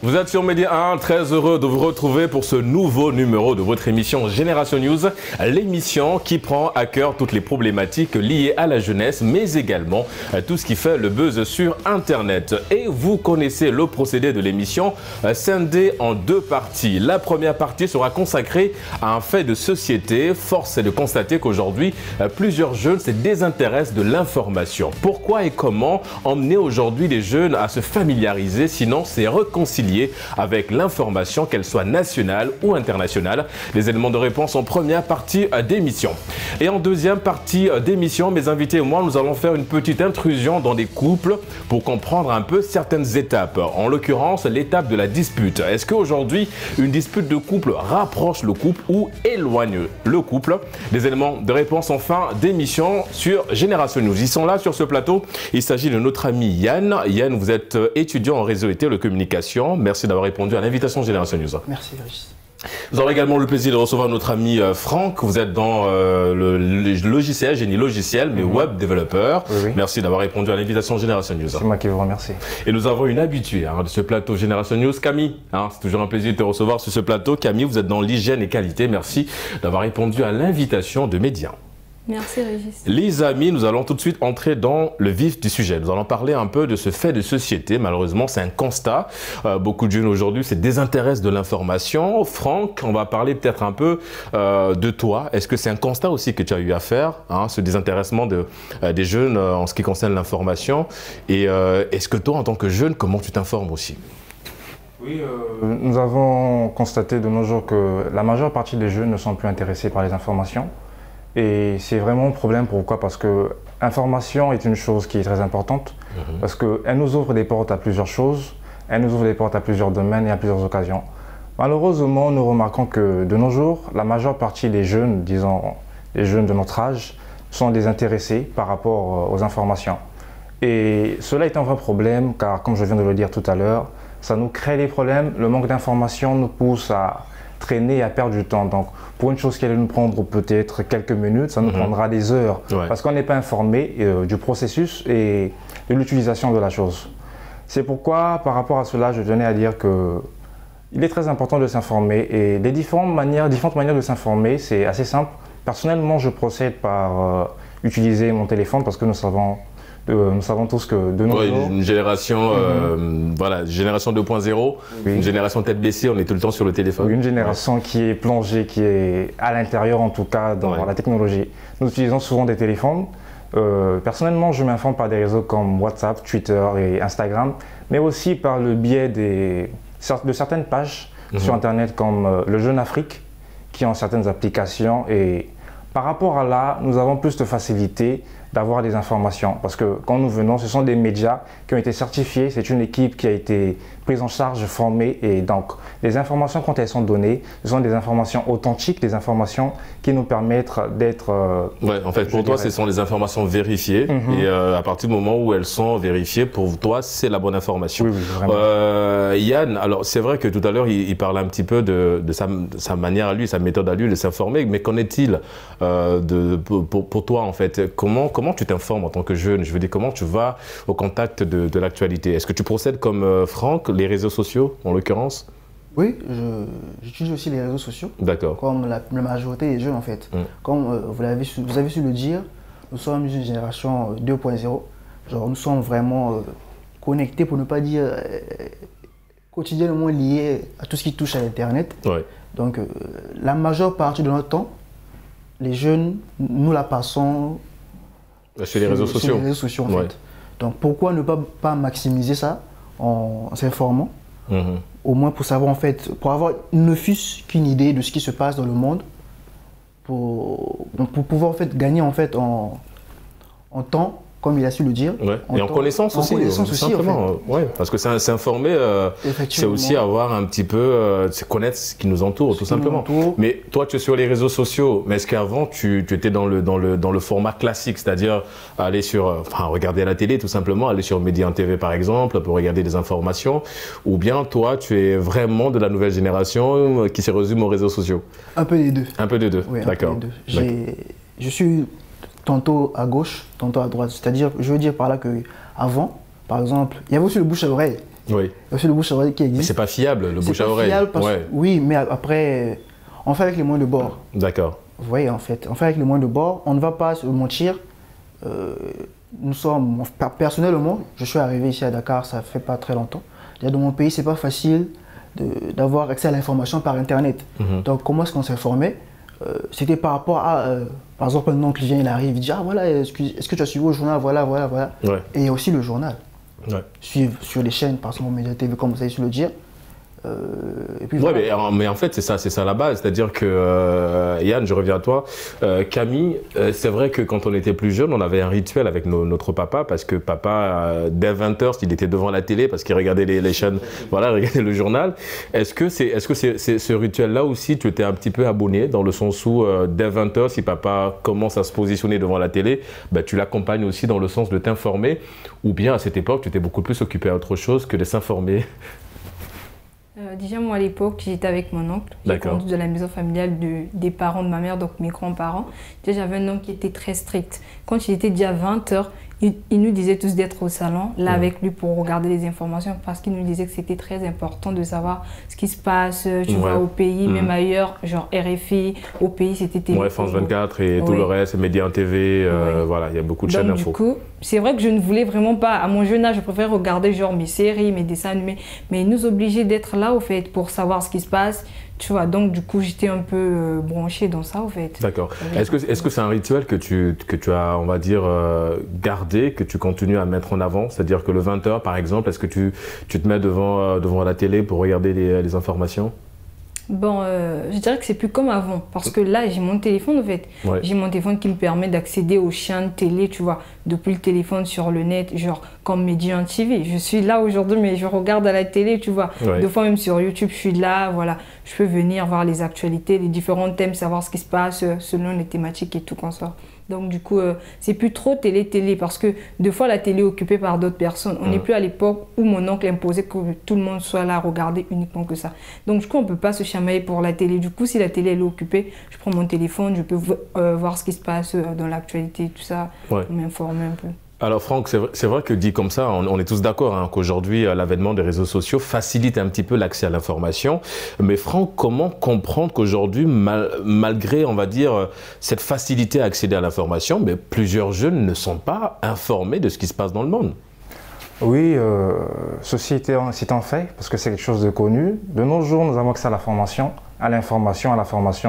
Vous êtes sur Média 1, très heureux de vous retrouver pour ce nouveau numéro de votre émission Génération News, l'émission qui prend à cœur toutes les problématiques liées à la jeunesse, mais également tout ce qui fait le buzz sur Internet. Et vous connaissez le procédé de l'émission, scindé en deux parties. La première partie sera consacrée à un fait de société. Force est de constater qu'aujourd'hui, plusieurs jeunes se désintéressent de l'information. Pourquoi et comment emmener aujourd'hui les jeunes à se familiariser, sinon c'est réconcilier avec l'information, qu'elle soit nationale ou internationale? Les éléments de réponse en première partie d'émission. Et en deuxième partie d'émission, mes invités et moi, nous allons faire une petite intrusion dans des couples pour comprendre un peu certaines étapes. En l'occurrence, l'étape de la dispute. Est-ce qu'aujourd'hui, une dispute de couple rapproche le couple ou éloigne le couple? Des éléments de réponse en fin d'émission sur Génération News. Ils sont là sur ce plateau. Il s'agit de notre ami Yann. Yann, vous êtes étudiant en réseau et télécommunications. Merci d'avoir répondu à l'invitation Génération News. Merci, Régis. Nous aurons également le plaisir de recevoir notre ami Franck. Vous êtes dans le logiciel, génie logiciel, mais web développeur. Oui. Merci d'avoir répondu à l'invitation Génération News. C'est moi qui vous remercie. Et nous avons une habituée de ce plateau Génération News, Camille. C'est toujours un plaisir de te recevoir sur ce plateau. Camille, vous êtes dans l'hygiène et qualité. Merci d'avoir répondu à l'invitation de Média. Merci Régis. Les amis, nous allons tout de suite entrer dans le vif du sujet. Nous allons parler un peu de ce fait de société. Malheureusement, c'est un constat. Beaucoup de jeunes aujourd'hui se désintéressent de l'information. Franck, on va parler peut-être un peu de toi. Est-ce que c'est un constat aussi que tu as eu à faire, ce désintéressement des jeunes en ce qui concerne l'information? Et est-ce que toi, en tant que jeune, comment tu t'informes aussi? Oui, nous avons constaté de nos jours que la majeure partie des jeunes ne sont plus intéressés par les informations. Et c'est vraiment un problème. Pourquoi? Parce que l'information est une chose qui est très importante, parce qu'elle nous ouvre des portes à plusieurs choses, elle nous ouvre des portes à plusieurs domaines et à plusieurs occasions. Malheureusement, nous remarquons que de nos jours, la majeure partie des jeunes, disons les jeunes de notre âge, sont désintéressés par rapport aux informations. Et cela est un vrai problème, car comme je viens de le dire tout à l'heure, ça nous crée des problèmes. Le manque d'informations nous pousse à traîner et à perdre du temps. Donc, pour une chose qui allait nous prendre peut-être quelques minutes, ça nous prendra des heures, parce qu'on n'est pas informé du processus et de l'utilisation de la chose. C'est pourquoi, par rapport à cela, je tenais à dire que il est très important de s'informer, et les différentes manières de s'informer, c'est assez simple. Personnellement, je procède par utiliser mon téléphone, parce que nous savons tous que de nos jours... Une génération, voilà, génération 2.0, une génération tête baissée, on est tout le temps sur le téléphone. Une génération qui est plongée, qui est à l'intérieur en tout cas dans la technologie. Nous utilisons souvent des téléphones. Personnellement, je m'informe par des réseaux comme WhatsApp, Twitter et Instagram, mais aussi par le biais de certaines pages sur Internet comme Le Jeune Afrique, qui ont certaines applications. Et par rapport à là, nous avons plus de facilité d'avoir des informations, parce que quand nous venons, ce sont des médias qui ont été certifiés, c'est une équipe qui a été prise en charge, formée, et donc les informations, quand elles sont données, ce sont des informations authentiques, des informations qui nous permettent d'être... en fait, pour toi, ce sont des informations vérifiées, et à partir du moment où elles sont vérifiées, pour toi, c'est la bonne information. Oui, vraiment. Yann, alors c'est vrai que tout à l'heure, il parlait un petit peu de sa manière à lui, sa méthode à lui de s'informer, mais qu'en est-il pour toi, en fait? Comment tu t'informes en tant que jeune? Je veux dire, comment tu vas au contact de l'actualité? Est-ce que tu procèdes comme Franck, les réseaux sociaux en l'occurrence? Oui, j'utilise aussi les réseaux sociaux. D'accord. Comme la majorité des jeunes en fait. Comme vous avez su le dire, nous sommes une génération 2.0. Genre nous sommes vraiment connectés, pour ne pas dire quotidiennement liés à tout ce qui touche à l'internet. Donc la majeure partie de notre temps, les jeunes, nous la passons sur les réseaux sociaux. Sur les réseaux sociaux en fait. Donc pourquoi ne pas maximiser ça en s'informant, au moins pour savoir en fait, pour avoir ne fût-ce qu'une idée de ce qui se passe dans le monde, pour pouvoir en fait gagner en fait en temps, comme il a su le dire. Et en connaissance aussi. Simplement. En fait. Parce que s'informer, c'est aussi avoir un petit peu, connaître ce qui nous entoure, tout simplement. Mais toi, tu es sur les réseaux sociaux, mais est-ce qu'avant, tu étais dans le format classique, c'est-à-dire aller regarder à la télé, tout simplement, aller sur Média TV par exemple, pour regarder des informations, ou bien toi, tu es vraiment de la nouvelle génération qui se résume aux réseaux sociaux? Un peu des deux. Un peu des deux, oui, d'accord. Je suis tantôt à gauche, tantôt à droite. C'est-à-dire, je veux dire par là que avant, par exemple, il y avait aussi le bouche à oreille. Oui. Il y a aussi le bouche à oreille qui existe. Mais c'est pas fiable, le bouche à oreille. Oui, mais après, on fait avec les moyens de bord. D'accord. Vous voyez, en fait, on fait avec les moyens de bord. On ne va pas se mentir. Personnellement, je suis arrivé ici à Dakar, ça fait pas très longtemps. Dans mon pays, c'est pas facile d'avoir accès à l'information par Internet. Donc, comment est-ce qu'on s'est formé? C'était par rapport à, par exemple, un oncle qui vient, il arrive, il dit, ah voilà, est-ce que tu as suivi au journal, voilà. Ouais. Et il y a aussi le journal. Ouais. Suivre sur les chaînes, par exemple, Média TV, comme vous avez su le dire. Et puis, voilà. Mais en fait, c'est ça la base. C'est-à-dire que, Yann, je reviens à toi. Camille, c'est vrai que quand on était plus jeune, on avait un rituel avec notre papa, parce que papa, dès 20h, il était devant la télé, parce qu'il regardait les chaînes, voilà, regardait le journal. Est-ce que c'est ce rituel-là aussi, tu étais un petit peu abonné, dans le sens où, dès 20h, si papa commence à se positionner devant la télé, ben, tu l'accompagnes aussi dans le sens de t'informer, ou bien à cette époque, tu étais beaucoup plus occupé à autre chose que de s'informer? Déjà, moi, à l'époque, j'étais avec mon oncle. J'ai grandi de la maison familiale des parents de ma mère, donc mes grands-parents. Déjà, j'avais un oncle qui était très strict. Quand il était déjà 20h, il nous disait tous d'être au salon, là, avec lui, pour regarder les informations, parce qu'il nous disait que c'était très important de savoir ce qui se passe, tu vois, au pays, même ailleurs, genre RFI, au pays, c'était télé. Ouais, France 24 et tout le reste, Média TV, voilà, il y a beaucoup de chaînes d'infos. Du coup, c'est vrai que je ne voulais vraiment pas, à mon jeune âge, je préfère regarder genre mes séries, mes dessins animés, mais ils nous obligeaient d'être là, au fait, pour savoir ce qui se passe. Tu vois, donc du coup, j'étais un peu branchée dans ça, au fait. D'accord. Est-ce que c'est un rituel que tu as, on va dire, gardé, que tu continues à mettre en avant? C'est-à-dire que le 20h, par exemple, est-ce que tu te mets devant la télé pour regarder les informations? Bon, je dirais que c'est plus comme avant, parce que là, j'ai mon téléphone, en fait. Ouais. J'ai mon téléphone qui me permet d'accéder aux chaînes télé, tu vois, depuis le téléphone sur le net, genre comme Média TV. Je suis là aujourd'hui, mais je regarde à la télé, tu vois. Ouais. Des fois, même sur YouTube, je suis là, voilà. Je peux venir voir les actualités, les différents thèmes, savoir ce qui se passe selon les thématiques et tout comme ça. Donc du coup, c'est plus trop télé, parce que des fois la télé est occupée par d'autres personnes. On n'est plus à l'époque où mon oncle imposait que tout le monde soit là à regarder uniquement que ça. Donc du coup, on ne peut pas se chamailler pour la télé. Du coup, si la télé elle est occupée, je prends mon téléphone, je peux voir ce qui se passe dans l'actualité, tout ça, pour m'informer un peu. Alors Franck, c'est vrai que dit comme ça, on est tous d'accord hein, qu'aujourd'hui l'avènement des réseaux sociaux facilite un petit peu l'accès à l'information. Mais Franck, comment comprendre qu'aujourd'hui, malgré on va dire cette facilité à accéder à l'information, mais plusieurs jeunes ne sont pas informés de ce qui se passe dans le monde? Oui, ceci étant fait, parce que c'est quelque chose de connu. De nos jours, nous avons accès à l'information,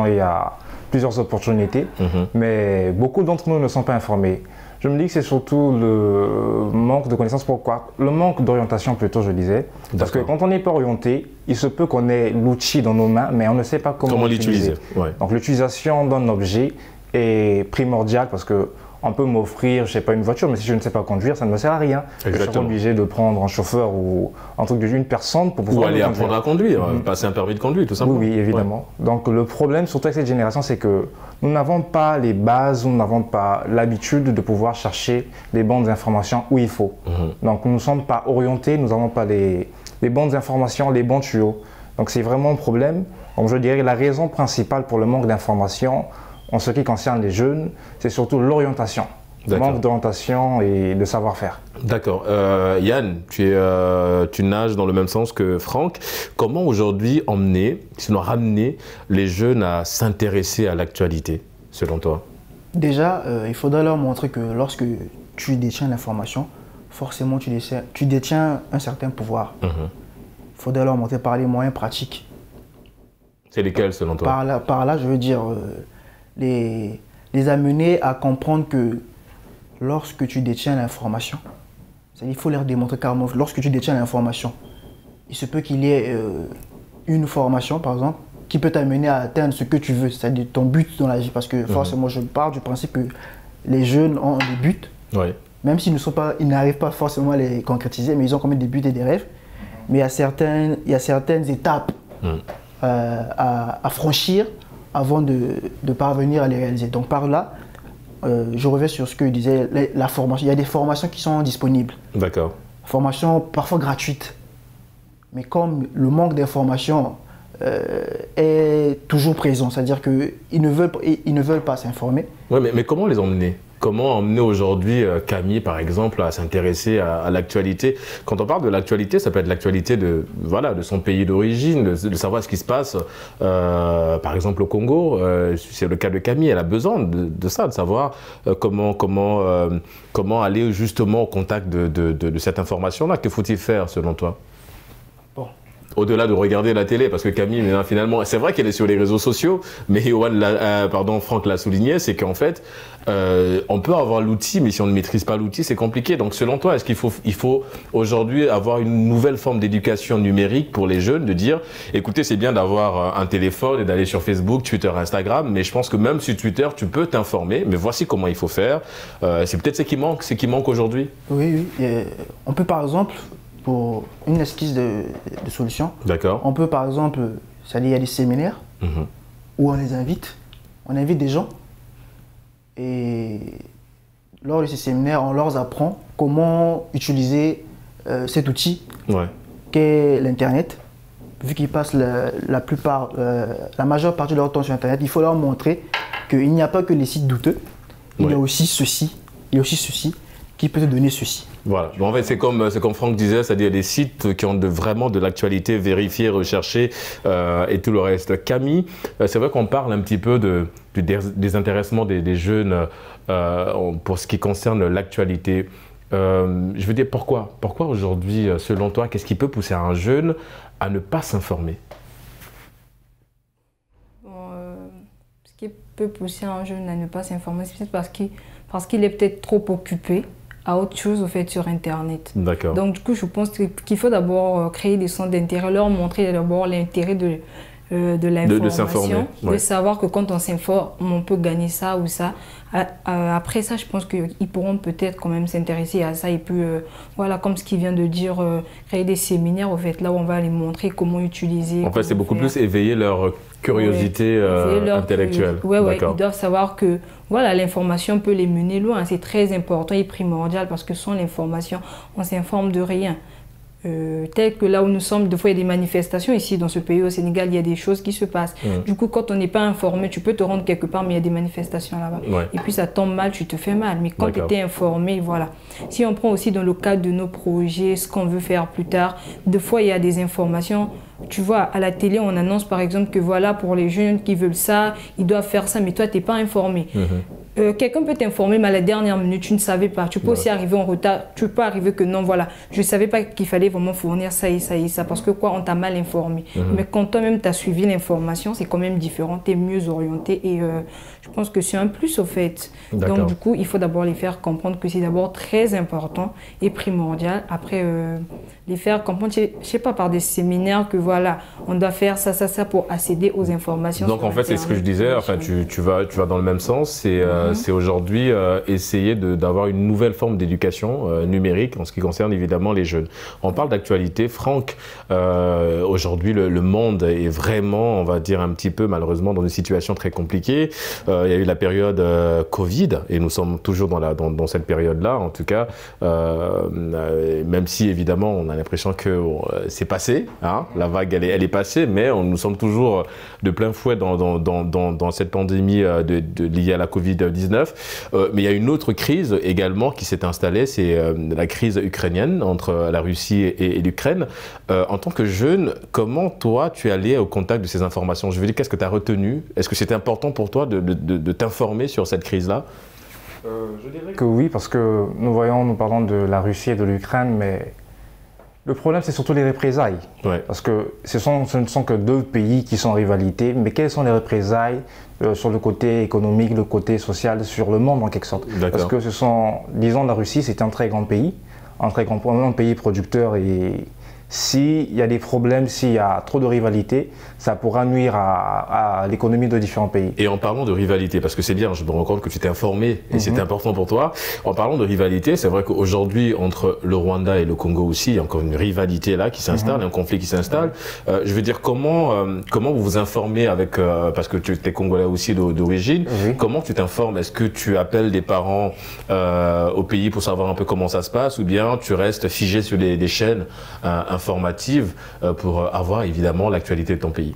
il y a plusieurs opportunités, mais beaucoup d'entre nous ne sont pas informés. Je me dis que c'est surtout le manque de connaissances. Pourquoi? Le manque d'orientation plutôt, je disais. Parce que quand on n'est pas orienté, il se peut qu'on ait l'outil dans nos mains, mais on ne sait pas comment l'utiliser. Ouais. Donc l'utilisation d'un objet est primordiale parce que on peut m'offrir, je sais pas, une voiture, mais si je ne sais pas conduire, ça ne me sert à rien. Je suis obligé de prendre un chauffeur ou un truc d'une personne pour pouvoir aller apprendre à conduire, passer un permis de conduire, tout simplement. Oui, évidemment. Ouais. Donc le problème, surtout avec cette génération, c'est que nous n'avons pas les bases, nous n'avons pas l'habitude de pouvoir chercher les bonnes informations où il faut. Donc nous ne sommes pas orientés, nous n'avons pas les bonnes informations, les bons tuyaux. Donc c'est vraiment un problème. Donc je dirais que la raison principale pour le manque d'informations, en ce qui concerne les jeunes, c'est surtout l'orientation. Le manque d'orientation et de savoir-faire. D'accord. Yann, tu nages dans le même sens que Franck. Comment aujourd'hui sinon ramener les jeunes à s'intéresser à l'actualité, selon toi? Déjà, il faudra leur montrer que lorsque tu détiens l'information, forcément tu détiens un certain pouvoir. Il faudra leur montrer par les moyens pratiques. C'est lesquels, selon toi? Par là, je veux dire... les amener à comprendre que lorsque tu détiens l'information, il faut leur démontrer carrément, lorsque tu détiens l'information, il se peut qu'il y ait une formation, par exemple, qui peut t'amener à atteindre ce que tu veux, c'est-à-dire ton but dans la vie. Parce que forcément, je pars du principe que les jeunes ont des buts, même s'ils n'arrivent pas forcément à les concrétiser, mais ils ont quand même des buts et des rêves. Mais il y a certaines étapes à franchir avant de parvenir à les réaliser. Donc par là, je reviens sur ce que disait la formation. Il y a des formations qui sont disponibles. D'accord. Formations parfois gratuites. Mais comme le manque d'information est toujours présent, c'est-à-dire qu'ils ne veulent pas s'informer. Oui, mais comment les emmener? Comment emmener aujourd'hui Camille, par exemple, à s'intéresser à l'actualité? Quand on parle de l'actualité, ça peut être l'actualité de son pays d'origine, de savoir ce qui se passe, par exemple, au Congo. C'est le cas de Camille, elle a besoin de ça, de savoir comment aller justement au contact de cette information-là. Que faut-il faire, selon toi? Au-delà de regarder la télé, parce que Camille, finalement, c'est vrai qu'elle est sur les réseaux sociaux, mais Franck l'a souligné, c'est qu'en fait, on peut avoir l'outil, mais si on ne maîtrise pas l'outil, c'est compliqué. Donc, selon toi, est-ce qu'il faut aujourd'hui avoir une nouvelle forme d'éducation numérique pour les jeunes, de dire, écoutez, c'est bien d'avoir un téléphone et d'aller sur Facebook, Twitter, Instagram, mais je pense que même sur Twitter, tu peux t'informer, mais voici comment il faut faire. C'est peut-être ce qui manque aujourd'hui. Oui. On peut, par exemple, pour une esquisse de solution. D'accord. On peut par exemple, il y a des séminaires où on les invite, on invite des gens et lors de ces séminaires, on leur apprend comment utiliser cet outil qu'est l'Internet. Vu qu'ils passent la majeure partie de leur temps sur Internet, il faut leur montrer qu'il n'y a pas que les sites douteux, il y a aussi ceci, qui peut te donner ceci. Voilà. Bon, en fait, c'est comme Franck disait, c'est-à-dire des sites qui ont vraiment de l'actualité vérifiée, recherchée et tout le reste. Camille, c'est vrai qu'on parle un petit peu du désintéressement des jeunes pour ce qui concerne l'actualité. Je veux dire, pourquoi aujourd'hui, selon toi, qu'est-ce qui peut pousser un jeune à ne pas s'informer? Ce qui peut pousser un jeune à ne pas s'informer, c'est peut-être parce qu'il est peut-être trop occupé à autre chose au fait sur Internet. D'accord. Donc du coup, je pense qu'il faut d'abord créer des centres d'intérêt, leur montrer d'abord l'intérêt de l'information, de savoir que quand on s'informe, on peut gagner ça ou ça. Après ça, je pense qu'ils pourront peut-être quand même s'intéresser à ça et puis voilà, comme ce qu'il vient de dire, créer des séminaires au fait, là où on va les montrer comment utiliser. En fait, c'est beaucoup plus éveiller leur curiosité intellectuelle. Oui, ils doivent savoir que voilà, l'information peut les mener loin. C'est très important et primordial parce que sans l'information, on s'informe de rien. Tel que là où nous sommes, des fois il y a des manifestations ici dans ce pays au Sénégal, il y a des choses qui se passent. Du coup, quand on n'est pas informé, tu peux te rendre quelque part, mais il y a des manifestations là-bas. Et puis ça tombe mal, tu te fais mal. Mais quand tu étais informé, voilà. Si on prend aussi dans le cadre de nos projets, ce qu'on veut faire plus tard, des fois il y a des informations. Tu vois, à la télé, on annonce par exemple que voilà, pour les jeunes qui veulent ça, ils doivent faire ça, mais toi, tu n'es pas informé. Quelqu'un peut t'informer, mais à la dernière minute, tu ne savais pas. Tu peux aussi arriver en retard. Tu peux arriver que non, voilà, je ne savais pas qu'il fallait vraiment fournir ça et ça et ça. Parce que quoi, on t'a mal informé. Mais quand toi-même, tu as suivi l'information, c'est quand même différent. Tu es mieux orienté et je pense que c'est un plus au fait. Donc du coup, il faut d'abord les faire comprendre que c'est d'abord très important et primordial. Après, les faire comprendre, je ne sais pas, par des séminaires que voilà, on doit faire ça pour accéder aux informations. Donc en fait, c'est ce que je disais, enfin, tu vas dans le même sens. C'est aujourd'hui essayer d'avoir une nouvelle forme d'éducation numérique en ce qui concerne évidemment les jeunes. On parle d'actualité. Franck, aujourd'hui, le monde est vraiment, on va dire un petit peu malheureusement dans une situation très compliquée. Il y a eu la période Covid et nous sommes toujours dans cette période-là, en tout cas, même si évidemment on a l'impression que c'est passé, hein, la vague elle est passée, mais nous sommes toujours de plein fouet dans cette pandémie liée à la Covid-19. Mais il y a une autre crise également qui s'est installée, c'est la crise ukrainienne entre la Russie et l'Ukraine. En tant que jeune, comment toi tu es allé au contact de ces informations? Je veux dire, qu'est-ce que tu as retenu? Est-ce que c'était important pour toi de t'informer sur cette crise-là? Je dirais que oui, parce que nous parlons de la Russie et de l'Ukraine, mais le problème, c'est surtout les représailles. Parce que ce ne sont que deux pays qui sont en rivalité, mais quelles sont les représailles sur le côté économique, le côté social, sur le monde en quelque sorte? Parce que disons, la Russie, c'est un très grand pays, un pays producteur et s'il y a des problèmes, s'il y a trop de rivalité, ça pourra nuire à l'économie de différents pays. Et en parlant de rivalité, parce que c'est bien, je me rends compte que tu t'es informé et c'est important pour toi. En parlant de rivalité, c'est vrai qu'aujourd'hui, entre le Rwanda et le Congo aussi, il y a encore une rivalité là qui s'installe, un conflit qui s'installe. Je veux dire, comment vous vous informez avec, parce que tu es congolais aussi d'origine, comment tu t'informes? Est-ce que tu appelles des parents au pays pour savoir un peu comment ça se passe ou bien tu restes figé sur des chaînes informative pour avoir évidemment l'actualité de ton pays?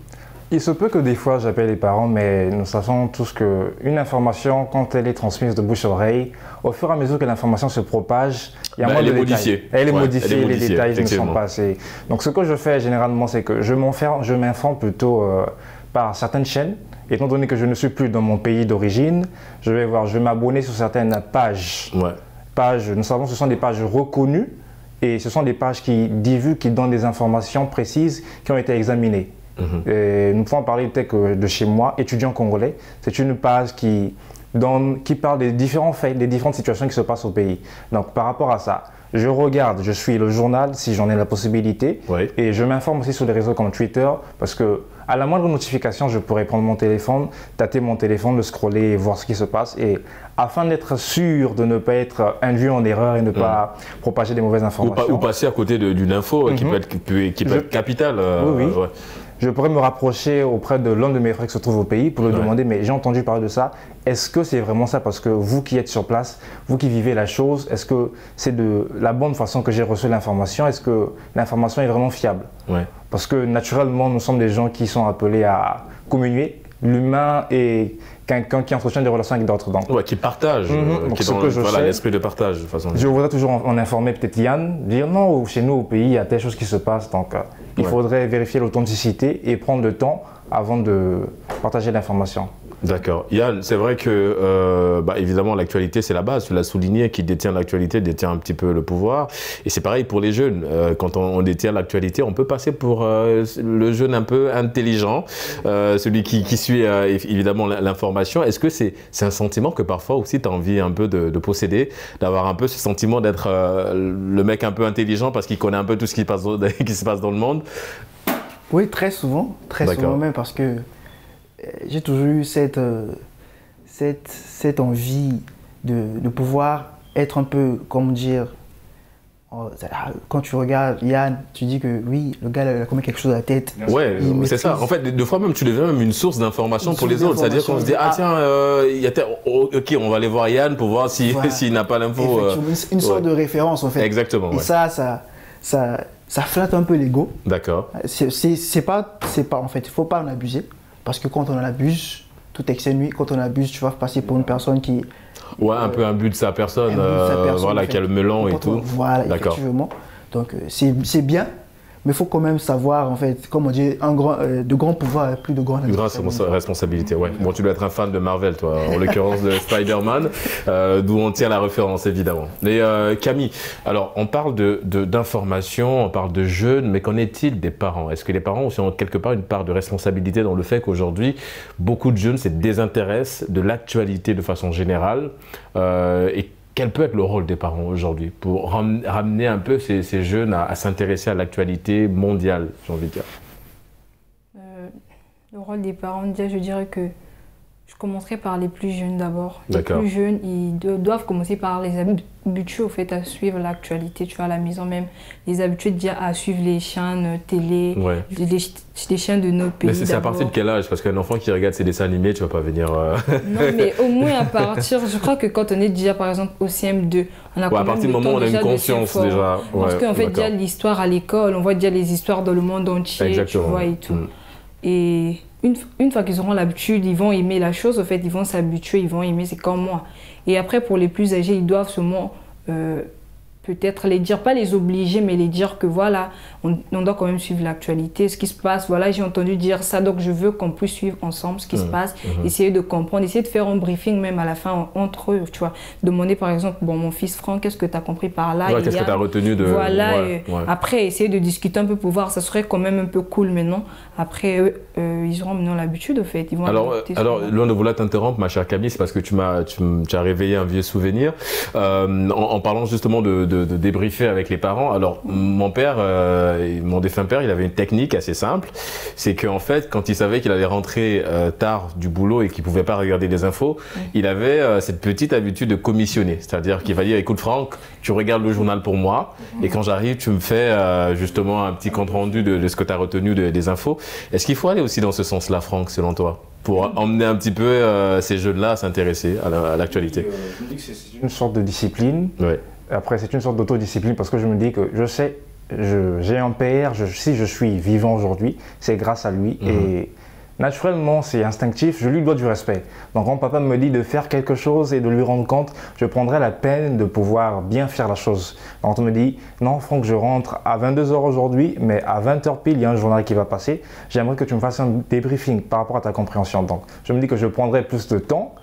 Il se peut que des fois j'appelle les parents, mais nous savons tous qu'une information, quand elle est transmise de bouche à oreille, au fur et à mesure que l'information se propage, il y a moins de détails. Elle est modifiée, les détails ne sont pas assez. Donc ce que je fais généralement, c'est que je m'informe plutôt par certaines chaînes. Étant donné que je ne suis plus dans mon pays d'origine, je vais m'abonner sur certaines pages. Nous savons que ce sont des pages reconnues et ce sont des pages qui divulguent, qui donnent des informations précises qui ont été examinées. Et nous pouvons parler peut-être que de chez moi, étudiant congolais. C'est une page qui parle des différents faits, des différentes situations qui se passent au pays. Donc par rapport à ça, je regarde, je suis le journal si j'en ai la possibilité, et je m'informe aussi sur des réseaux comme Twitter parce que à la moindre notification, je pourrais prendre mon téléphone, tâter mon téléphone, le scroller et voir ce qui se passe. Et afin d'être sûr de ne pas être induit en erreur et ne pas propager des mauvaises informations. Ou passer à côté d'une info qui peut être capitale. Je pourrais me rapprocher auprès de l'un de mes frères qui se trouve au pays pour lui demander, mais j'ai entendu parler de ça, est-ce que c'est vraiment ça? Parce que vous qui êtes sur place, vous qui vivez la chose, est-ce que c'est de la bonne façon que j'ai reçu l'information? Est-ce que l'information est vraiment fiable? Parce que naturellement, nous sommes des gens qui sont appelés à communier. L'humain est quelqu'un qui entretient des relations avec d'autres. Qui partage, qui est dans l'esprit de partage. De façon je voudrais toujours en informer peut-être Yann, dire non, chez nous au pays, il y a telle chose qui se passe. Donc il faudrait vérifier l'authenticité et prendre le temps avant de partager l'information. D'accord. Yann, c'est vrai que, évidemment, l'actualité, c'est la base. Tu l'as souligné, qui détient l'actualité détient un petit peu le pouvoir. Et c'est pareil pour les jeunes. Quand on détient l'actualité, on peut passer pour le jeune un peu intelligent, celui qui suit évidemment l'information. Est-ce que c'est un sentiment que parfois aussi tu as envie un peu de posséder, d'avoir un peu ce sentiment d'être le mec un peu intelligent parce qu'il connaît un peu tout ce qui se passe dans le monde? Oui, très souvent même, parce que j'ai toujours eu cette envie de pouvoir être un peu, comment dire, quand tu regardes Yann, tu dis que oui, le gars il a commis quelque chose à la tête. Ouais, c'est ça. En fait, des fois même, tu deviens même une source d'information pour les autres. C'est-à-dire qu'on se dit, ok, on va aller voir Yann pour voir s'il n'a pas l'info. Une sorte de référence en fait. Exactement. Et ça flatte un peu l'ego. D'accord. C'est pas, en fait, il faut pas en abuser. Parce que quand on en abuse, tout excès nuit. Quand on abuse, tu vas passer pour une personne qui... un peu imbu de sa personne, qui a le melon et tout. Voilà, effectivement. Donc c'est bien, mais il faut quand même savoir, en fait, comme on dit, de grands pouvoirs, plus de grandes responsabilités. Ouais. Bon, tu dois être un fan de Marvel, toi, en l'occurrence de Spider-Man, d'où on tient la référence, évidemment. Mais Camille, alors, on parle d'information, on parle de jeunes, mais qu'en est-il des parents? Est-ce que les parents ont quelque part une part de responsabilité dans le fait qu'aujourd'hui, beaucoup de jeunes se désintéressent de l'actualité de façon générale et quel peut être le rôle des parents aujourd'hui pour ramener un peu ces jeunes à s'intéresser à l'actualité mondiale, j'ai envie de dire? Le rôle des parents, déjà, je dirais que je commencerai par les plus jeunes d'abord. Les plus jeunes, ils doivent commencer par les habituer au fait à suivre l'actualité, tu vois, à la maison même. Les habituer déjà à suivre les chaînes télé, les chaînes de nos pays. Mais c'est à partir de quel âge? Parce qu'un enfant qui regarde ses dessins animés, tu vas pas venir... Non, mais au moins à partir, je crois que quand on est déjà par exemple au CM2, on a quand même à partir du moment où on a une conscience déjà. Parce qu'en fait, déjà l'histoire à l'école, on voit déjà les histoires dans le monde entier, tu vois, et tout. Et une fois qu'ils auront l'habitude, ils vont aimer la chose, en fait, ils vont s'habituer, ils vont aimer, c'est comme moi. Et après, pour les plus âgés, ils doivent seulement peut-être les dire, pas les obliger, mais les dire que voilà, on doit quand même suivre l'actualité, ce qui se passe. Voilà, j'ai entendu dire ça, donc je veux qu'on puisse suivre ensemble ce qui se passe, essayer de comprendre, essayer de faire un briefing même à la fin entre eux, tu vois. Demander par exemple, bon, mon fils Franck, qu'est-ce que tu as compris par là? Qu'est-ce que tu as retenu de... Voilà, après, essayer de discuter un peu pour voir, ça serait quand même un peu cool maintenant. Après, ils auront maintenant l'habitude, au fait. Ils vont alors loin de vouloir t'interrompre, ma chère Camille, c'est parce que tu as réveillé un vieux souvenir. En parlant justement de débriefer avec les parents. Alors, mon père, mon défunt père, il avait une technique assez simple. C'est qu'en fait, quand il savait qu'il allait rentrer tard du boulot et qu'il ne pouvait pas regarder les infos, il avait cette petite habitude de commissionner. C'est-à-dire qu'il va dire, écoute Franck, tu regardes le journal pour moi et quand j'arrive, tu me fais justement un petit compte-rendu de ce que tu as retenu des infos. Est-ce qu'il faut aller aussi dans ce sens-là, Franck, selon toi, pour emmener un petit peu ces jeunes-là à s'intéresser à l'actualité? Je me dis que c'est une sorte de discipline. Après, c'est une sorte d'autodiscipline parce que je me dis que je sais, j'ai un père, si je suis vivant aujourd'hui, c'est grâce à lui. Et Naturellement, c'est instinctif, je lui dois du respect. Donc quand papa me dit de faire quelque chose et de lui rendre compte, je prendrai la peine de pouvoir bien faire la chose. Donc on me dit, non Franck, je rentre à 22 h aujourd'hui, mais à 20 h pile, il y a un journal qui va passer. J'aimerais que tu me fasses un débriefing par rapport à ta compréhension. Donc je me dis que je prendrai plus de temps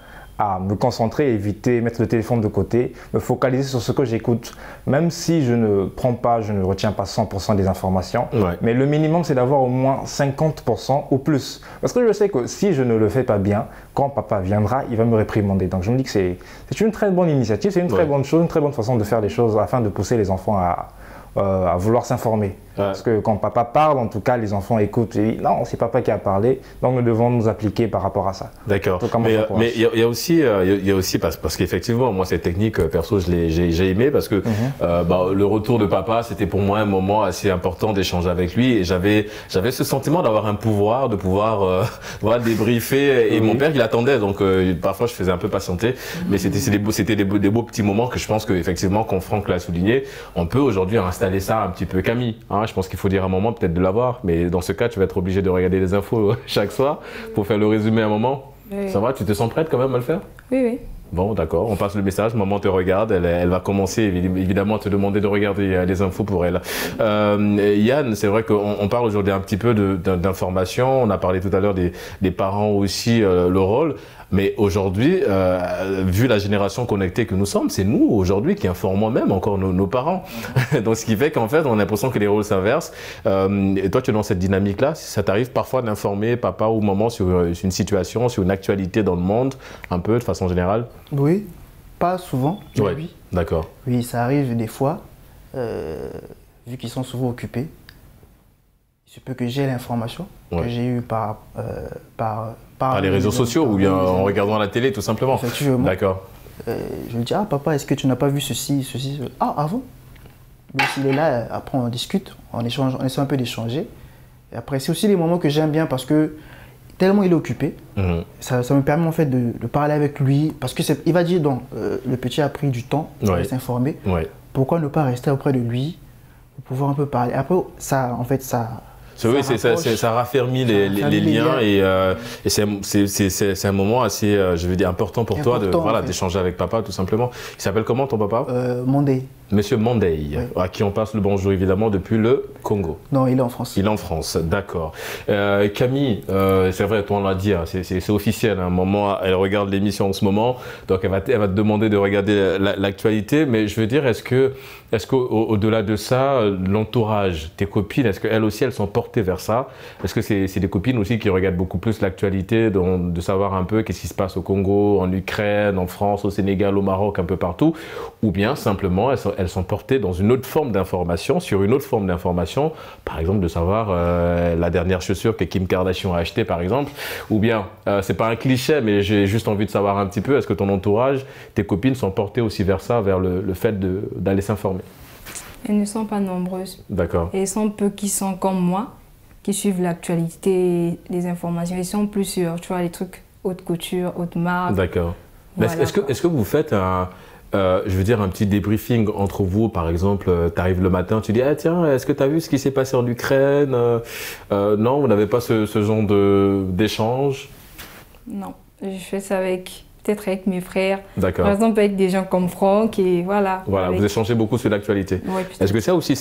à me concentrer, éviter, mettre le téléphone de côté, me focaliser sur ce que j'écoute, même si je ne prends pas, je ne retiens pas 100% des informations, mais le minimum c'est d'avoir au moins 50% ou plus. Parce que je sais que si je ne le fais pas bien, quand papa viendra, il va me réprimander. Donc je me dis que c'est une très bonne initiative, c'est une très bonne chose, une très bonne façon de faire les choses afin de pousser les enfants à vouloir s'informer. Parce que quand papa parle, en tout cas, les enfants écoutent et disent non, c'est papa qui a parlé, donc nous devons nous appliquer par rapport à ça. D'accord. Mais il y a aussi parce qu'effectivement, moi, cette technique, perso, j'ai aimé parce que le retour de papa, c'était pour moi un moment assez important d'échanger avec lui et j'avais ce sentiment d'avoir un pouvoir, de pouvoir débriefer et mon père, il attendait, donc parfois, je faisais un peu patienter, mais c'était des beaux petits moments que je pense qu'effectivement, quand Franck l'a souligné, on peut aujourd'hui installer ça un petit peu. Camille, hein, je pense qu'il faut dire un moment peut-être de l'avoir, mais dans ce cas, tu vas être obligé de regarder les infos chaque soir pour faire le résumé à un moment. Oui. Ça va, tu te sens prête quand même à le faire? Oui, oui. Bon, d'accord, on passe le message, maman te regarde, elle va commencer évidemment à te demander de regarder les infos pour elle. Yann, c'est vrai qu'on parle aujourd'hui un petit peu d'information, on a parlé tout à l'heure des parents aussi, le rôle. Mais aujourd'hui, vu la génération connectée que nous sommes, c'est nous aujourd'hui qui informons même encore nos parents. Donc ce qui fait qu'en fait, on a l'impression que les rôles s'inversent. Et toi, tu es dans cette dynamique-là. Ça t'arrive parfois d'informer papa ou maman sur une situation, sur une actualité dans le monde, un peu de façon générale? Oui, pas souvent. Ouais, oui. D'accord. Oui, ça arrive des fois, vu qu'ils sont souvent occupés. Il se peut que j'ai l'information que j'ai eue par les réseaux sociaux ou bien en regardant la télé tout simplement. Effectivement. D'accord. Je lui dis, ah papa, est-ce que tu n'as pas vu ceci, ceci? Ah, avant. Mais s'il est là, après on discute, on essaie un peu d'échanger. Et après, c'est aussi les moments que j'aime bien parce que tellement il est occupé, ça me permet en fait de parler avec lui. Parce qu'il va dire, donc, le petit a pris du temps pour s'informer. Pourquoi ne pas rester auprès de lui pour pouvoir un peu parler? Après, ça, en fait, ça raffermit les liens et c'est un moment assez, je veux dire, important pour toi d'échanger avec papa tout simplement. Il s'appelle comment ton papa? Mondei. Monsieur Mondei, à qui on passe le bonjour évidemment depuis le Congo. Non, il est en France. Il est en France, d'accord. Camille, c'est vrai, toi on l'a dit, hein, c'est officiel. À un moment, elle regarde l'émission en ce moment, donc elle va te demander de regarder l'actualité. Mais je veux dire, est-ce qu'au-delà de ça, l'entourage, tes copines, est-ce qu'elles aussi elles sont portées vers ça? Est-ce que c'est des copines aussi qui regardent beaucoup plus l'actualité, de savoir un peu qu'est-ce qui se passe au Congo, en Ukraine, en France, au Sénégal, au Maroc, un peu partout, ou bien simplement elles sont portées dans une autre forme d'information, sur une autre forme d'information, par exemple de savoir la dernière chaussure que Kim Kardashian a achetée par exemple, ou bien, c'est pas un cliché mais j'ai juste envie de savoir un petit peu, est-ce que ton entourage, tes copines sont portées aussi vers ça, vers le fait d'aller s'informer? Elles ne sont pas nombreuses. D'accord. Et elles sont peu qui sont comme moi, qui suivent l'actualité, les informations. Ils sont plus sur, tu vois, les trucs haute couture, haute marque. D'accord. Voilà, est-ce que vous faites je veux dire un petit débriefing entre vous, par exemple, tu arrives le matin, tu dis ah tiens, est-ce que tu as vu ce qui s'est passé en Ukraine? Non, vous n'avez pas ce genre d'échange? Non, je fais ça peut-être avec mes frères. D'accord. Par exemple avec des gens comme Franck et voilà. Voilà, vous échangez beaucoup sur l'actualité. Ouais, est-ce que ça aussi,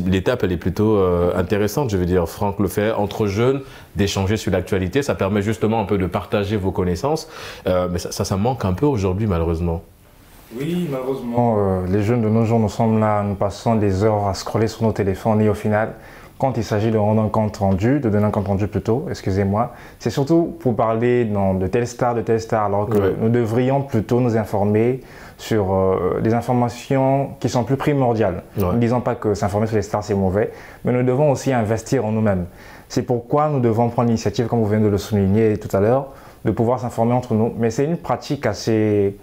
l'étape, elle est plutôt intéressante, je veux dire, Franck le fait entre jeunes, d'échanger sur l'actualité, ça permet justement un peu de partager vos connaissances, mais ça manque un peu aujourd'hui malheureusement. Oui, malheureusement, les jeunes de nos jours, nous sommes là, nous passons des heures à scroller sur nos téléphones et au final, quand il s'agit de rendre un compte rendu, de donner un compte rendu plutôt, excusez-moi, c'est surtout pour parler de telle star, alors que nous devrions plutôt nous informer sur des informations qui sont plus primordiales. Nous ne disons pas que s'informer sur les stars c'est mauvais, mais nous devons aussi investir en nous-mêmes. C'est pourquoi nous devons prendre l'initiative, comme vous venez de le souligner tout à l'heure, de pouvoir s'informer entre nous. Mais c'est une pratique assez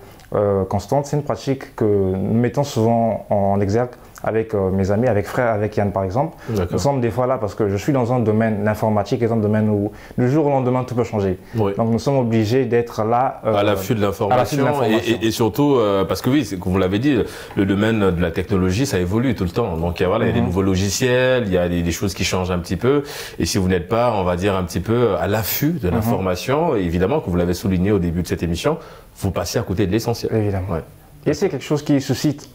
constante, c'est une pratique que nous mettons souvent en exergue avec mes amis, avec frère, avec Yann par exemple. Nous sommes des fois là parce que je suis dans un domaine, l'informatique est un domaine où du jour au lendemain tout peut changer. Oui. Donc nous sommes obligés d'être là à l'affût de l'information et surtout parce que oui, comme vous l'avez dit, le domaine de la technologie ça évolue tout le temps. Donc voilà, il y a des nouveaux logiciels, il y a des choses qui changent un petit peu et si vous n'êtes pas, on va dire un petit peu à l'affût de l'information, évidemment que vous l'avez souligné au début de cette émission, vous passez à côté de l'essentiel. Évidemment. Ouais. Et c'est quelque chose qui suscite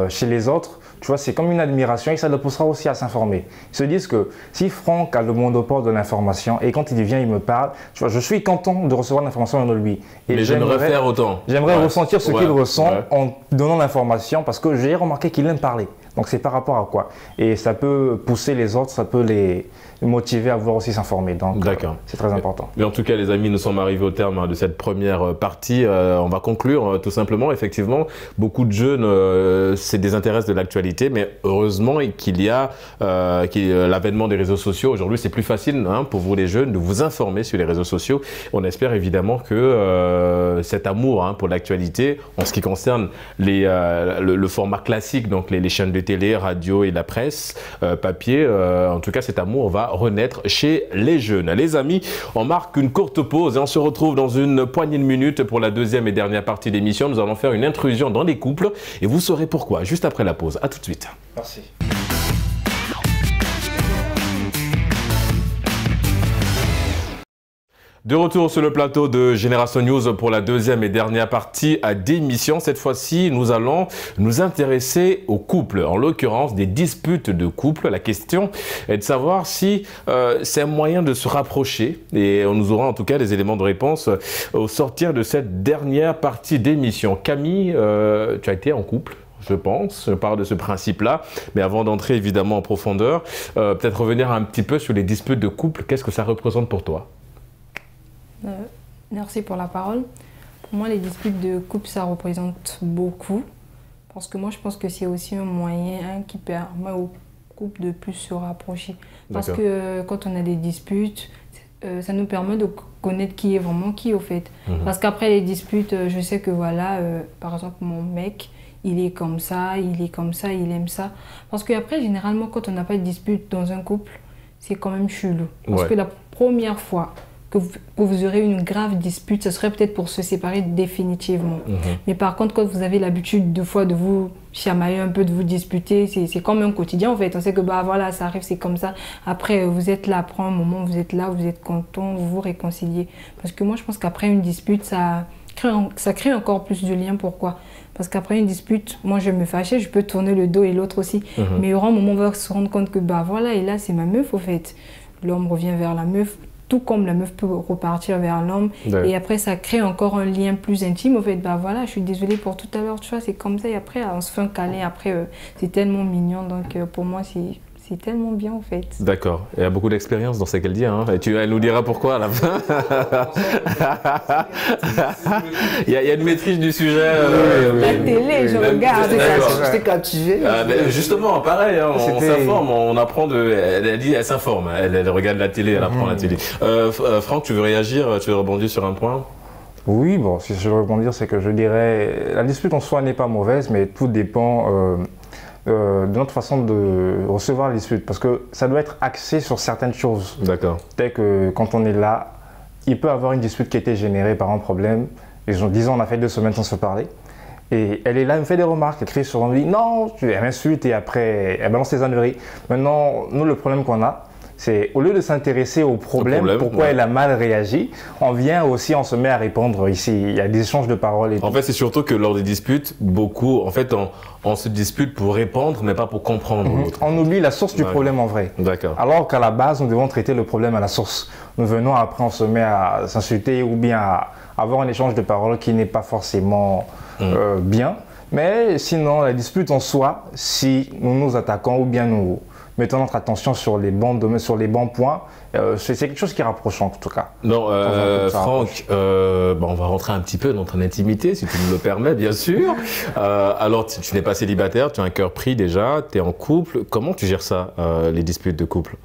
chez les autres, tu vois, c'est comme une admiration et ça le poussera aussi à s'informer. Ils se disent que si Franck a le monopole de l'information et quand il vient, il me parle, tu vois, je suis content de recevoir l'information de lui. Et mais j'aimerais faire autant. J'aimerais ressentir ce qu'il ressent en donnant l'information parce que j'ai remarqué qu'il aime parler. Donc c'est par rapport à quoi? Et ça peut pousser les autres, ça peut les motiver à vouloir aussi s'informer. Donc c'est très important. Mais en tout cas les amis, nous sommes arrivés au terme de cette première partie. On va conclure tout simplement. Effectivement, beaucoup de jeunes se désintéressent de l'actualité, mais heureusement qu'il y a l'avènement des réseaux sociaux. Aujourd'hui c'est plus facile pour vous les jeunes de vous informer sur les réseaux sociaux. On espère évidemment que cet amour pour l'actualité, en ce qui concerne le format classique, donc les chaînes de télé, radio et la presse, papier, en tout cas cet amour va renaître chez les jeunes. Les amis, on marque une courte pause et on se retrouve dans une poignée de minutes pour la deuxième et dernière partie d'émission. Nous allons faire une intrusion dans les couples et vous saurez pourquoi juste après la pause. À tout de suite. Merci. De retour sur le plateau de Génération News pour la deuxième et dernière partie d'émission. Cette fois-ci, nous allons nous intéresser aux couples, en l'occurrence des disputes de couple. La question est de savoir si c'est un moyen de se rapprocher et nous aurons en tout cas des éléments de réponse au sortir de cette dernière partie d'émission. Camille, tu as été en couple? Je pense, je parle de ce principe-là, mais avant d'entrer évidemment en profondeur, peut-être revenir un petit peu sur les disputes de couple. Qu'est-ce que ça représente pour toi? Merci pour la parole. Pour moi, les disputes de couple, ça représente beaucoup. Parce que moi, je pense que c'est aussi un moyen qui permet au couple de plus se rapprocher. Parce que quand on a des disputes, ça nous permet de connaître qui est vraiment qui, au fait. Parce qu'après les disputes, je sais que voilà, par exemple, mon mec, il est comme ça, il aime ça. Parce qu'après, généralement, quand on n'a pas de dispute dans un couple, c'est quand même chelou. Parce que la première fois que vous aurez une grave dispute, ce serait peut-être pour se séparer définitivement. Mais par contre, quand vous avez l'habitude de fois de vous chamailler un peu, de vous disputer, c'est comme un quotidien en fait. On sait que bah voilà, ça arrive, c'est comme ça. Après, vous êtes là, après un moment, vous êtes là, vous êtes content, vous vous réconciliez. Parce que moi, je pense qu'après une dispute, ça crée encore plus de liens. Pourquoi? Parce qu'après une dispute, moi je vais me fâcher, je peux tourner le dos et l'autre aussi. Mais il y aura un moment où on va se rendre compte que bah voilà, et là c'est ma meuf au fait. L'homme revient vers la meuf, tout comme la meuf peut repartir vers l'homme. Et après, ça crée encore un lien plus intime. Au fait, bah voilà, je suis désolée pour tout à l'heure, tu vois, c'est comme ça. Et après, on se fait un câlin. Après, c'est tellement mignon. Donc, pour moi, c'est tellement bien, en fait. D'accord. Il y a beaucoup d'expérience dans ce qu'elle dit. Hein. Elle nous dira pourquoi à la fin. il y a une maîtrise du sujet. La télé, je regarde. J'étais captivé. Justement, pareil, hein, on s'informe, on apprend elle s'informe. Elle regarde la télé, elle apprend la télé. Franck, tu veux réagir? Tu veux rebondir sur un point? Oui, bon, si je veux rebondir, c'est que je dirais, la dispute en soi n'est pas mauvaise, mais tout dépend de notre façon de recevoir la dispute, parce que ça doit être axé sur certaines choses. D'accord. Peut-être que quand on est là, il peut y avoir une dispute qui a été générée par un problème, et disons on a fait 2 semaines sans se parler, et elle est là, elle me fait des remarques, elle crie sur l'envie, non, elle m'insulte, et après elle balance ses âneries. Maintenant, nous le problème qu'on a, c'est au lieu de s'intéresser au problème, pourquoi elle a mal réagi, on vient aussi, on se met à répondre ici. Il y a des échanges de paroles. En fait, c'est surtout que lors des disputes, beaucoup, en fait, on se dispute pour répondre, mais pas pour comprendre l'autre. On oublie la source du problème en vrai. D'accord. Alors qu'à la base, nous devons traiter le problème à la source. Nous venons après, on se met à s'insulter ou bien à avoir un échange de paroles qui n'est pas forcément bien. Mais sinon, la dispute en soi, si nous nous attaquons ou bien nous mettons notre attention sur les bons domaines, sur les bons points, c'est quelque chose qui rapproche en tout cas. Non, Franck, on va rentrer un petit peu dans ton intimité, si tu me le permets, bien sûr. Alors, tu n'es pas célibataire, tu as un cœur pris déjà, tu es en couple. Comment tu gères ça, les disputes de couple?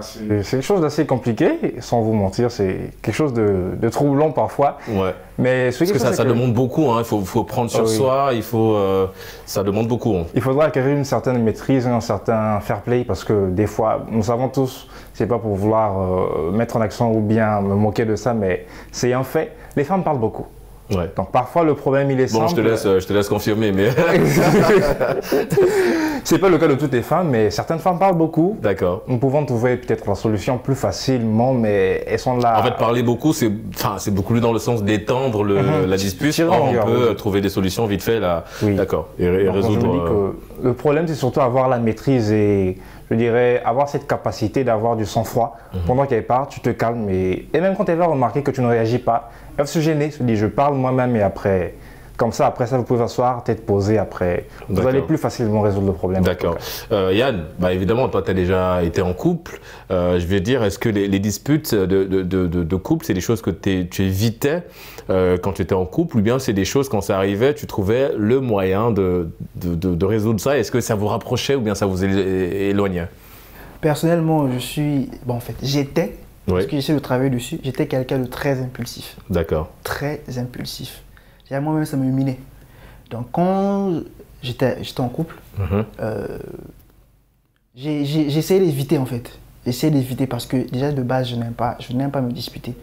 C'est quelque chose d'assez compliqué, sans vous mentir, c'est quelque chose de troublant parfois. Ouais. Mais parce que ça demande beaucoup, hein. Il faut prendre sur soi, ça demande beaucoup. Hein. Il faudra acquérir une certaine maîtrise, un certain fair play, parce que des fois, nous savons tous, c'est pas pour vouloir mettre en accent ou bien me moquer de ça, mais c'est un fait, les femmes parlent beaucoup. Ouais. Donc parfois le problème il est simple. Je te laisse confirmer, mais c'est pas le cas de toutes les femmes, mais certaines femmes parlent beaucoup. D'accord. Nous pouvons trouver peut-être la solution plus facilement, mais elles sont là. En fait, parler beaucoup, c'est beaucoup plus dans le sens d'étendre la dispute. On peut trouver des solutions vite fait là. Oui. D'accord. Et résoudre. Je me dis que le problème, c'est surtout avoir la maîtrise et je dirais avoir cette capacité d'avoir du sang-froid. Pendant qu'elle parle, tu te calmes et même quand elle va remarquer que tu ne réagis pas, elle va se gêner, se dit je parle moi-même et après, comme ça, après ça, vous pouvez asseoir, tête posée, après, vous allez plus facilement résoudre le problème. D'accord. Yann, évidemment, toi, tu as déjà été en couple. Je vais dire, est-ce que les disputes de couple, c'est des choses que tu évitais quand tu étais en couple, ou bien c'est des choses, quand ça arrivait, tu trouvais le moyen de résoudre ça? Est-ce que ça vous rapprochait ou bien ça vous éloignait? Personnellement, j'étais, parce que j'essaie de travailler dessus, j'étais quelqu'un de très impulsif. D'accord. Très impulsif. Moi-même, ça me minait. Donc, quand j'étais en couple, j'ai essayé d'éviter, en fait. J'ai essayé d'éviter parce que, déjà, de base, je n'aime pas me disputer.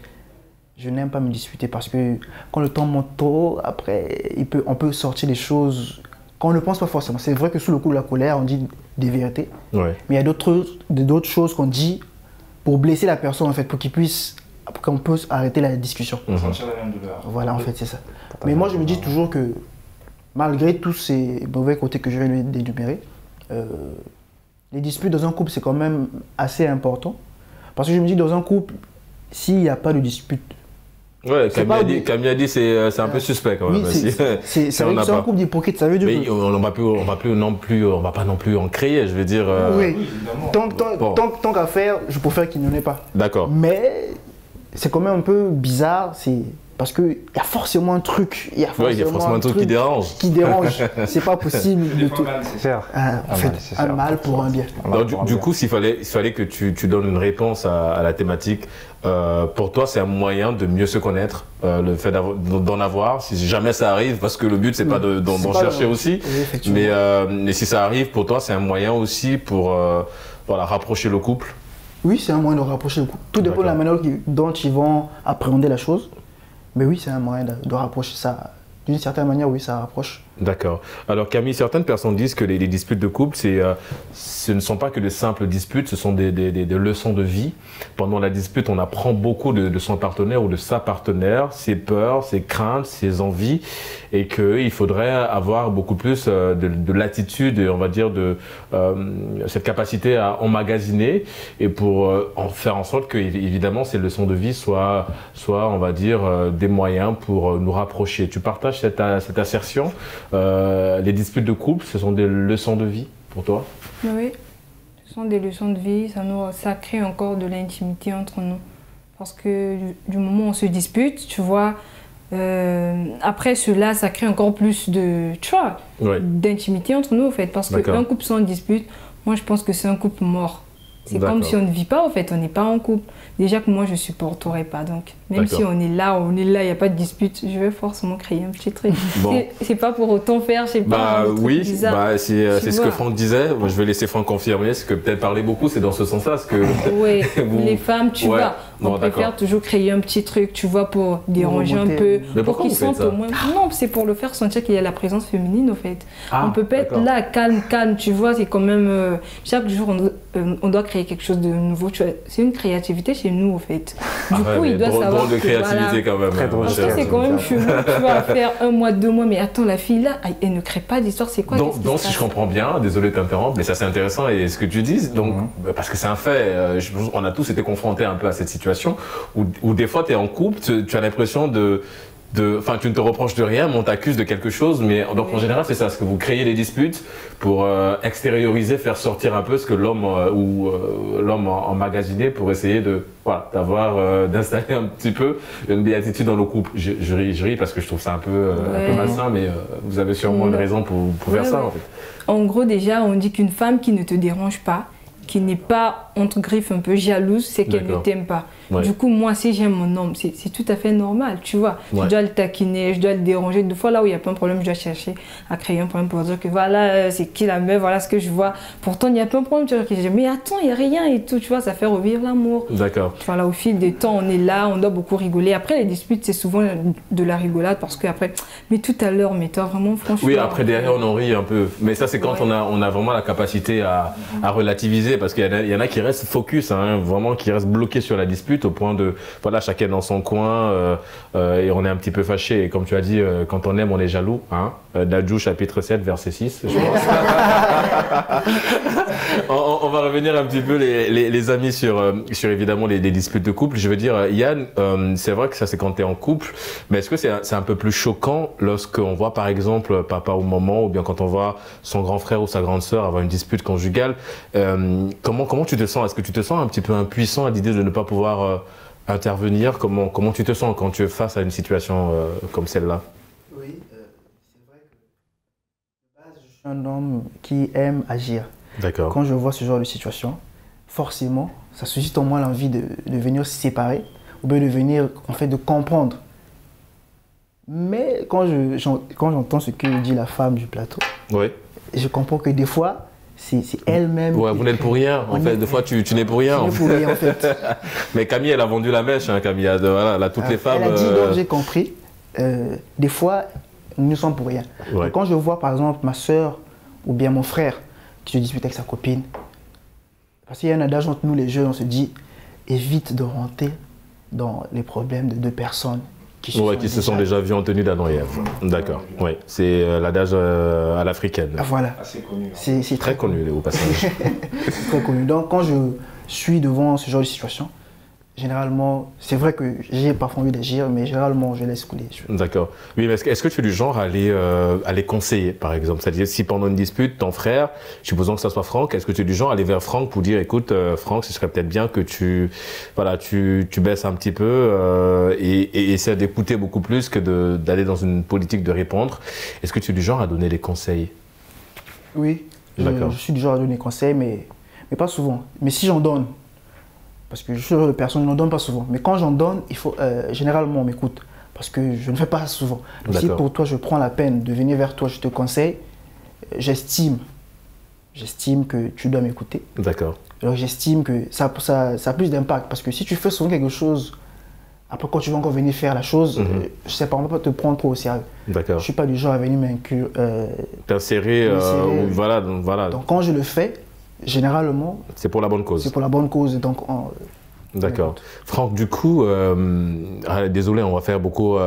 Je n'aime pas me disputer parce que quand le temps monte trop, après, on peut sortir des choses qu'on ne pense pas forcément. C'est vrai que sous le coup de la colère, on dit des vérités. Ouais. Mais il y a d'autres choses qu'on dit pour blesser la personne, en fait, pour qu'on puisse arrêter la discussion. Sentir la même douleur. Voilà, en fait, c'est ça. Mais moi, je me dis toujours que, malgré tous ces mauvais côtés que je viens d'énumérer, les disputes dans un couple, c'est quand même assez important. Parce que je me dis, dans un couple, s'il n'y a pas de dispute... Ouais, Camille a dit c'est un peu suspect quand même. Oui, c'est un couple d'hypocrites, ça veut dire que... on va pas non plus en créer, je veux dire... Oui, tant qu'à faire, je préfère qu'il n'y en ait pas. D'accord. Mais c'est quand même un peu bizarre, parce qu'il y a forcément un truc. Il y a forcément un truc qui dérange. C'est pas possible de tout. Un mal pour un bien. Du coup, s'il fallait que tu donnes une réponse à la thématique, pour toi, c'est un moyen de mieux se connaître, le fait d'en avoir, si jamais ça arrive, parce que le but, c'est pas d'en chercher aussi. Oui, mais si ça arrive, pour toi, c'est un moyen aussi pour rapprocher le couple. Oui, c'est un moyen de rapprocher le couple. Tout dépend de la manière dont ils vont appréhender la chose. Mais oui, c'est un moyen de rapprocher ça. D'une certaine manière, oui, ça rapproche. D'accord. Alors Camille, certaines personnes disent que les disputes de couple, ce ne sont pas que de simples disputes, ce sont des leçons de vie. Pendant la dispute, on apprend beaucoup de son partenaire ou de sa partenaire, ses peurs, ses craintes, ses envies, et qu'il faudrait avoir beaucoup plus de latitude, on va dire, cette capacité à emmagasiner, et pour en faire en sorte que, évidemment, ces leçons de vie soient on va dire, des moyens pour nous rapprocher. Tu partages cette assertion? Les disputes de couple, ce sont des leçons de vie pour toi? Oui, ce sont des leçons de vie, ça crée encore de l'intimité entre nous. Parce que du moment où on se dispute, tu vois, après cela, ça crée encore plus d'intimité entre nous, en fait. Parce qu'un couple sans dispute, moi je pense que c'est un couple mort. C'est comme si on ne vit pas, en fait, on n'est pas en couple. Déjà que moi, je ne supporterais pas. Donc, même si on est là, il n'y a pas de dispute, je vais forcément créer un petit truc. Bon. C'est pas pour autant faire, je sais pas. Oui, c'est ce que Franck disait. Moi, je vais laisser Franck confirmer. Ce que peut-être parler beaucoup, c'est dans ce sens-là. Oui, les femmes, tu vois, on préfère toujours créer un petit truc, tu vois, pour déranger un peu. Mais pour qu'ils sentent au moins. Non, c'est pour le faire sentir qu'il y a la présence féminine, en fait. On peut pas être là, calme, tu vois, c'est quand même. Chaque jour, on doit créer quelque chose de nouveau. C'est une créativité chez nous, en fait. Du coup, il doit savoir. De créativité quand même. Parce que c'est quand même chelou. Tu vas faire 1 mois, 2 mois, mais attends, la fille là, elle ne crée pas d'histoire, c'est quoi? Donc si je comprends bien, désolé de t'interrompre, mais ça c'est intéressant et ce que tu dis, donc, parce que c'est un fait, on a tous été confrontés un peu à cette situation où des fois tu es en couple, tu as l'impression enfin, tu ne te reproches de rien, mais on t'accuse de quelque chose. Mais donc, en général, c'est ça, ce que vous créez des disputes pour extérioriser, faire sortir un peu ce que l'homme l'homme emmagasiné pour essayer d'installer un petit peu une béatitude dans le couple. Je ris parce que je trouve ça un peu malsain, mais vous avez sûrement une raison pour faire ça, en fait. En gros, déjà, on dit qu'une femme qui ne te dérange pas, qui n'est pas, entre griffes, un peu jalouse, c'est qu'elle ne t'aime pas. Ouais. Du coup, moi, si j'aime mon homme, c'est tout à fait normal, tu vois. Je dois le taquiner, je dois le déranger. Des fois, là où il n'y a pas un problème, je dois chercher à créer un problème pour dire que voilà, c'est qui la meuf, voilà ce que je vois. Pourtant, il n'y a pas un problème, tu vois. Je dis, mais attends, il n'y a rien et tout, tu vois, ça fait revivre l'amour. D'accord. Voilà, au fil des temps, on est là, on doit beaucoup rigoler. Après, les disputes, c'est souvent de la rigolade parce qu'après, mais tout à l'heure, mais toi, vraiment, franchement. Oui, après, derrière, on en rit un peu. Mais ça, c'est quand on a vraiment la capacité à relativiser parce qu'il y en a qui restent focus, hein, vraiment qui restent bloqués sur la dispute au point de, voilà, chacun dans son coin et on est un petit peu fâché. Et comme tu as dit, quand on aime, on est jaloux. Hein. Dadju, chapitre 7, verset 6, je pense. on va revenir un petit peu, les amis, sur évidemment les disputes de couple. Je veux dire, Yann, c'est vrai que ça, c'est quand tu es en couple, mais est-ce que c'est un peu plus choquant lorsqu'on voit, par exemple, papa ou maman, ou bien quand on voit son grand frère ou sa grande sœur avoir une dispute conjugale, comment tu te sens? Est-ce que tu te sens un petit peu impuissant à l'idée de ne pas pouvoir intervenir? Comment tu te sens quand tu es face à une situation comme celle-là? Oui, c'est vrai que de base, je suis un homme qui aime agir. D'accord. Quand je vois ce genre de situation, forcément, ça suscite en moi l'envie de venir se séparer, ou bien de venir, en fait, de comprendre. Mais quand j'entends ce que dit la femme du plateau, je comprends que des fois, c'est elle-même. Ouais, vous n'êtes pour rien, en fait. Des fois, tu n'es pour rien. Je n'ai pour rien, en fait. Mais Camille, elle a vendu la mèche, hein, Camille. Voilà, là, toutes les femmes. Elle a dit, donc j'ai compris. Des fois, nous ne sommes pour rien. Ouais. Quand je vois, par exemple, ma soeur ou bien mon frère qui se dispute avec sa copine, parce qu'il y a un adage entre nous, les jeunes, on se dit, évite de rentrer dans les problèmes de deux personnes qui se sont déjà vus en tenue d'Adam et Ève. D'accord, oui. C'est l'adage à l'africaine. Voilà. Assez connu. C'est très connu, au passage. C'est très connu. Donc, quand je suis devant ce genre de situation, généralement, c'est vrai que j'ai parfois envie d'agir, mais généralement, je laisse couler. D'accord. Oui, mais est-ce que tu es du genre à aller conseiller, par exemple? C'est-à-dire, si pendant une dispute, ton frère, supposons que ça soit Franck, est-ce que tu es du genre à aller vers Franck pour dire, écoute, Franck, ce serait peut-être bien que tu baisses un petit peu et essaie d'écouter beaucoup plus que d'aller dans une politique de répondre. Est-ce que tu es du genre à donner des conseils? Oui, je suis du genre à donner des conseils, mais pas souvent. Mais si j'en donne, parce que je suis le genre de personne qui n'en donne pas souvent. Mais quand j'en donne, il faut généralement on m'écoute. Parce que je ne fais pas souvent. Si pour toi je prends la peine de venir vers toi, je te conseille, j'estime que tu dois m'écouter. D'accord. Alors j'estime que ça a plus d'impact. Parce que si tu fais souvent quelque chose, après quand tu vas encore venir faire la chose, je sais pas, on ne va pas te prendre trop au sérieux. D'accord. Je ne suis pas du genre à venir m'inclure. T'insérer, voilà. Donc quand je le fais, généralement, c'est pour la bonne cause. C'est pour la bonne cause. Donc, d'accord. Franck, du coup, désolé, on va faire beaucoup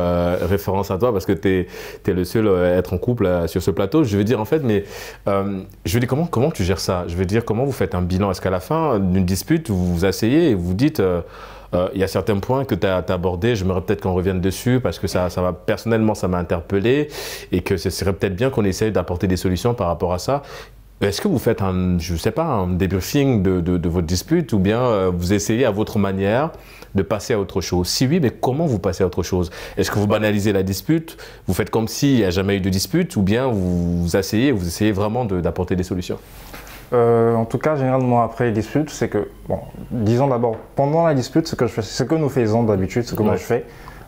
référence à toi parce que tu es le seul à être en couple sur ce plateau. Je veux dire, en fait, mais je veux dire, comment tu gères ça? Je veux dire, comment vous faites un bilan? Est-ce qu'à la fin d'une dispute, vous vous asseyez et vous dites il y a certains points que tu as abordés, j'aimerais peut-être qu'on revienne dessus parce que personnellement, ça m'a interpellé et que ce serait peut-être bien qu'on essaye d'apporter des solutions par rapport à ça. Est-ce que vous faites un débriefing de votre dispute ou bien vous essayez à votre manière de passer à autre chose? Si oui, mais comment vous passez à autre chose? Est-ce que vous banalisez la dispute? Vous faites comme s'il n'y a jamais eu de dispute ou bien vous essayez vraiment d'apporter des solutions? En tout cas, généralement après les disputes, c'est que, bon, disons d'abord, pendant la dispute, ce que nous faisons d'habitude, ce que moi je fais,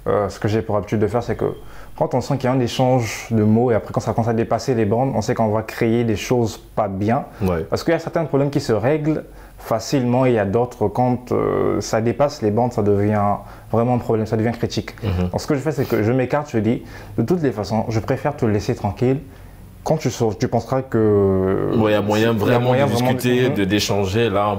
ce que j'ai pour habitude de faire, c'est que quand on sent qu'il y a un échange de mots et après quand ça commence à dépasser les bornes, on sait qu'on va créer des choses pas bien. Ouais. Parce qu'il y a certains problèmes qui se règlent facilement et il y a d'autres, quand ça dépasse les bornes, ça devient vraiment un problème, ça devient critique. Donc ce que je fais, c'est que je m'écarte, je dis, de toutes les façons, je préfère te laisser tranquille. Quand tu sors, tu penseras que... il y a moyen vraiment de discuter, d'échanger. Là,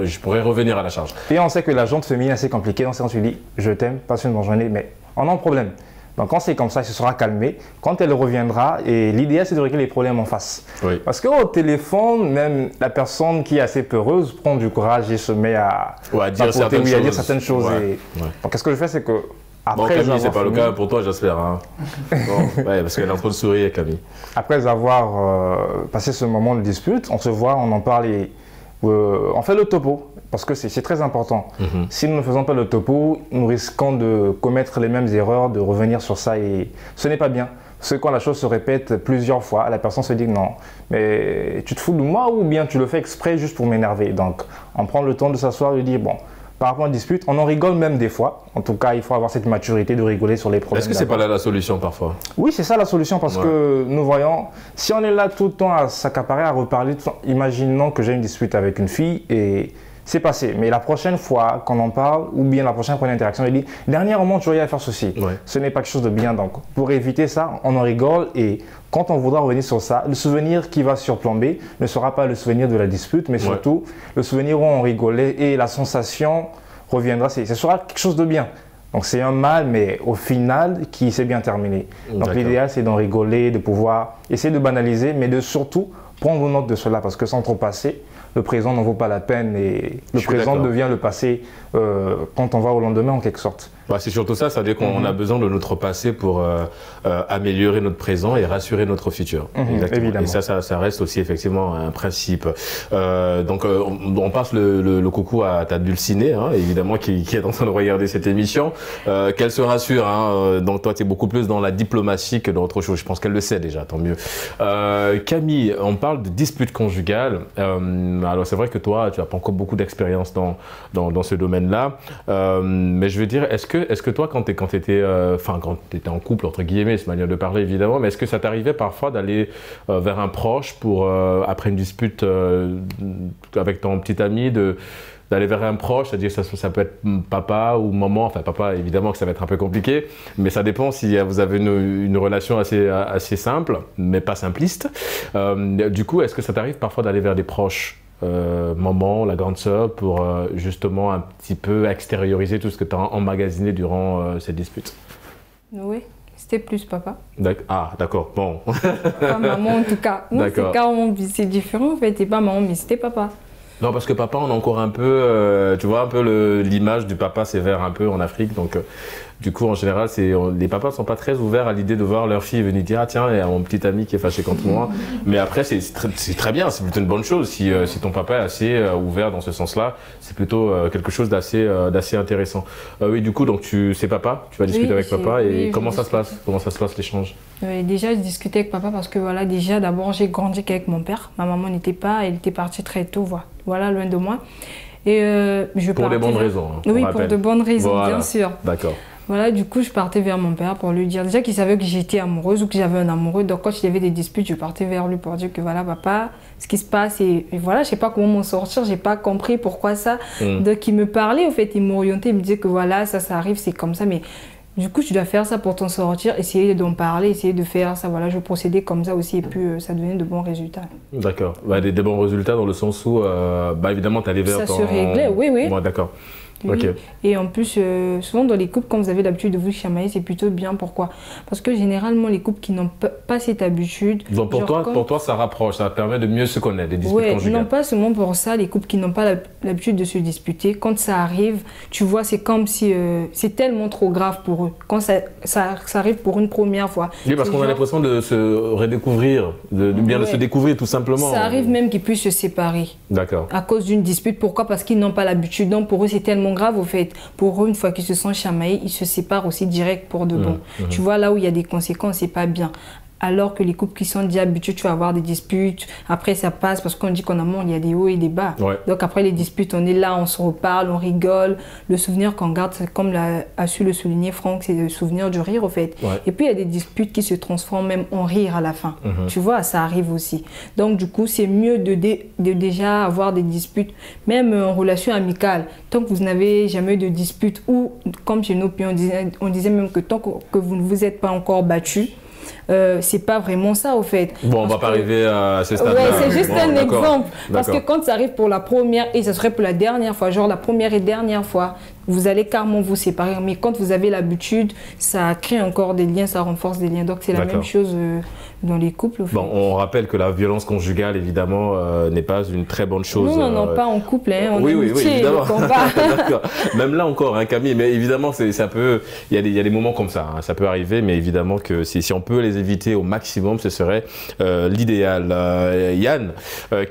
je pourrais revenir à la charge. Et on sait que la jante féminine est assez compliquée. Donc, tu dis, je t'aime, passe une bonne journée, mais on a un problème. Donc, quand c'est comme ça, il se sera calmé. Quand elle reviendra, et l'idéal, c'est de régler les problèmes en face. Oui. Parce qu'au téléphone, même la personne qui est assez peureuse prend du courage et se met à dire certaines choses. Ouais. Donc, qu'est-ce que je fais, c'est que... Après Camille, c'est pas le cas pour toi, j'espère. Hein. Parce qu'elle est en train de sourire, Camille. Après avoir passé ce moment de dispute, on se voit, on en parle et on fait le topo. Parce que c'est très important. Si nous ne faisons pas le topo, nous risquons de commettre les mêmes erreurs, de revenir sur ça et ce n'est pas bien. c'est quand la chose se répète plusieurs fois, la personne se dit non, mais tu te fous de moi ou bien tu le fais exprès juste pour m'énerver. Donc, on prend le temps de s'asseoir et de dire bon, par rapport à une dispute, on en rigole même des fois. En tout cas, il faut avoir cette maturité de rigoler sur les problèmes. Est-ce que c'est pas là la solution parfois? Oui, c'est ça la solution parce que nous voyons, si on est là tout le temps à s'accaparer, à reparler, imaginons que j'ai une dispute avec une fille et c'est passé. Mais la prochaine fois qu'on en parle, ou bien la prochaine première interaction, il dit « Dernièrement, tu voyais à faire ceci. Ce n'est pas quelque chose de bien. Donc, pour éviter ça, on en rigole et quand on voudra revenir sur ça, le souvenir qui va surplomber ne sera pas le souvenir de la dispute, mais surtout le souvenir où on rigolait et la sensation reviendra. Ce sera quelque chose de bien. Donc, c'est un mal, mais au final, qui s'est bien terminé. Donc, l'idéal, c'est d'en rigoler, de pouvoir essayer de banaliser, mais de surtout prendre note de cela parce que sans trop passer, le présent n'en vaut pas la peine et le présent devient le passé quand on va au lendemain en quelque sorte. Bah, c'est surtout ça, ça veut dire qu'on a besoin de notre passé pour améliorer notre présent et rassurer notre futur. Évidemment. Et ça reste aussi effectivement un principe. Donc on passe le coucou à ta Dulcinée, hein, évidemment, qui est en train de regarder cette émission. Qu'elle se rassure, hein, donc toi tu es beaucoup plus dans la diplomatie que dans autre chose, je pense qu'elle le sait déjà, tant mieux. Camille, on parle de dispute conjugale. Alors c'est vrai que toi tu n'as pas encore beaucoup d'expérience dans ce domaine-là, mais je veux dire, est-ce que toi, quand tu étais en couple, entre guillemets, c'est une manière de parler évidemment, mais est-ce que ça t'arrivait parfois d'aller vers un proche pour, après une dispute avec ton petit ami, d'aller vers un proche, c'est-à-dire ça peut être papa ou maman, enfin papa évidemment que ça va être un peu compliqué, mais ça dépend si vous avez une relation assez simple, mais pas simpliste. Du coup, est-ce que ça t'arrive parfois d'aller vers des proches maman, la grande sœur, pour justement un petit peu extérioriser tout ce que tu as emmagasiné durant cette dispute? Oui, c'était plus papa. Ah, d'accord, bon. Pas maman en tout cas. C'est différent en fait, c'est pas maman, mais c'était papa. Non, parce que papa, on a encore un peu, tu vois, un peu l'image du papa sévère un peu en Afrique, donc du coup, en général, les papas ne sont pas très ouverts à l'idée de voir leur fille venir dire « Ah tiens, il y a mon petit ami qui est fâché contre moi ». Mais après, c'est très bien, c'est plutôt une bonne chose. Si ton papa est assez ouvert dans ce sens-là, c'est plutôt quelque chose d'assez intéressant. Oui, du coup, donc c'est papa, tu vas discuter avec papa et comment ça se passe? Comment ça se passe l'échange? Déjà, je discutais avec papa parce que voilà, déjà, d'abord, j'ai grandi qu'avec mon père. Ma maman n'était pas, elle était partie très tôt, voilà, loin de moi. Et pour des bonnes raisons. Hein, oui, pour de bonnes raisons, voilà. Bien sûr. D'accord. Voilà, du coup, je partais vers mon père pour lui dire déjà qu'il savait que j'étais amoureuse ou que j'avais un amoureux. Donc, quand il y avait des disputes, je partais vers lui pour dire que voilà, papa, ce qui se passe, et voilà, je sais pas comment m'en sortir, j'ai pas compris pourquoi ça. Donc, il me parlait, en fait, il m'orientait, il me disait que voilà, ça arrive, c'est comme ça, mais du coup, tu dois faire ça pour t'en sortir, essayer d'en parler, essayer de faire ça. Voilà, je procédais comme ça aussi et puis ça devenait de bons résultats. D'accord. Bah, des bons résultats dans le sens où, évidemment, tu allais vers ça se réglait, oui. Ouais, d'accord. Oui. Okay. Et en plus, souvent dans les couples, quand vous avez l'habitude de vous chamailler, c'est plutôt bien. Pourquoi? Parce que généralement, les couples qui n'ont pas cette habitude... Donc pour toi, ça rapproche, ça permet de mieux se connaître, des disputes conjugales. Non, pas seulement pour ça, les couples qui n'ont pas l'habitude de se disputer, quand ça arrive, tu vois, c'est comme si c'est tellement trop grave pour eux. Quand ça arrive pour une première fois. Oui, parce qu'on a l'impression de se redécouvrir, de se découvrir tout simplement. Ça arrive même qu'ils puissent se séparer. D'accord. À cause d'une dispute. Pourquoi? Parce qu'ils n'ont pas l'habitude. Donc pour eux, c'est tellement grave au fait. Pour eux, une fois qu'ils se sont chamaillés, ils se séparent aussi direct pour de bon. Tu vois, là où il y a des conséquences, c'est pas bien. Alors que les couples qui sont déjà habitués, tu vas avoir des disputes. Après, ça passe parce qu'on dit qu'en amour, il y a des hauts et des bas. Ouais. Donc après les disputes, on est là, on se reparle, on rigole. Le souvenir qu'on garde, comme a su le souligner Franck, c'est le souvenir du rire au fait. Ouais. Et puis il y a des disputes qui se transforment même en rire à la fin. Tu vois, ça arrive aussi. Donc du coup, c'est mieux de déjà avoir des disputes, même en relation amicale. Tant que vous n'avez jamais eu de dispute ou, comme chez nos pays, on disait même que tant que vous ne vous êtes pas encore battu, c'est pas vraiment ça au fait. Bon, on va pas arriver à ce stade-là. Ouais, c'est juste un exemple. Parce que quand ça arrive pour la première et ça serait pour la dernière fois, genre la première et dernière fois, vous allez carrément vous séparer. Mais quand vous avez l'habitude, ça crée encore des liens, ça renforce des liens. Donc c'est la même chose dans les couples. Bon, on rappelle que la violence conjugale, évidemment, n'est pas une très bonne chose. Non, pas en couple, hein, oui, évidemment. Même là encore, hein, Camille, mais évidemment, ça peut, il y a des moments comme ça, hein, ça peut arriver, mais évidemment que si on peut les éviter au maximum, ce serait l'idéal. Yann,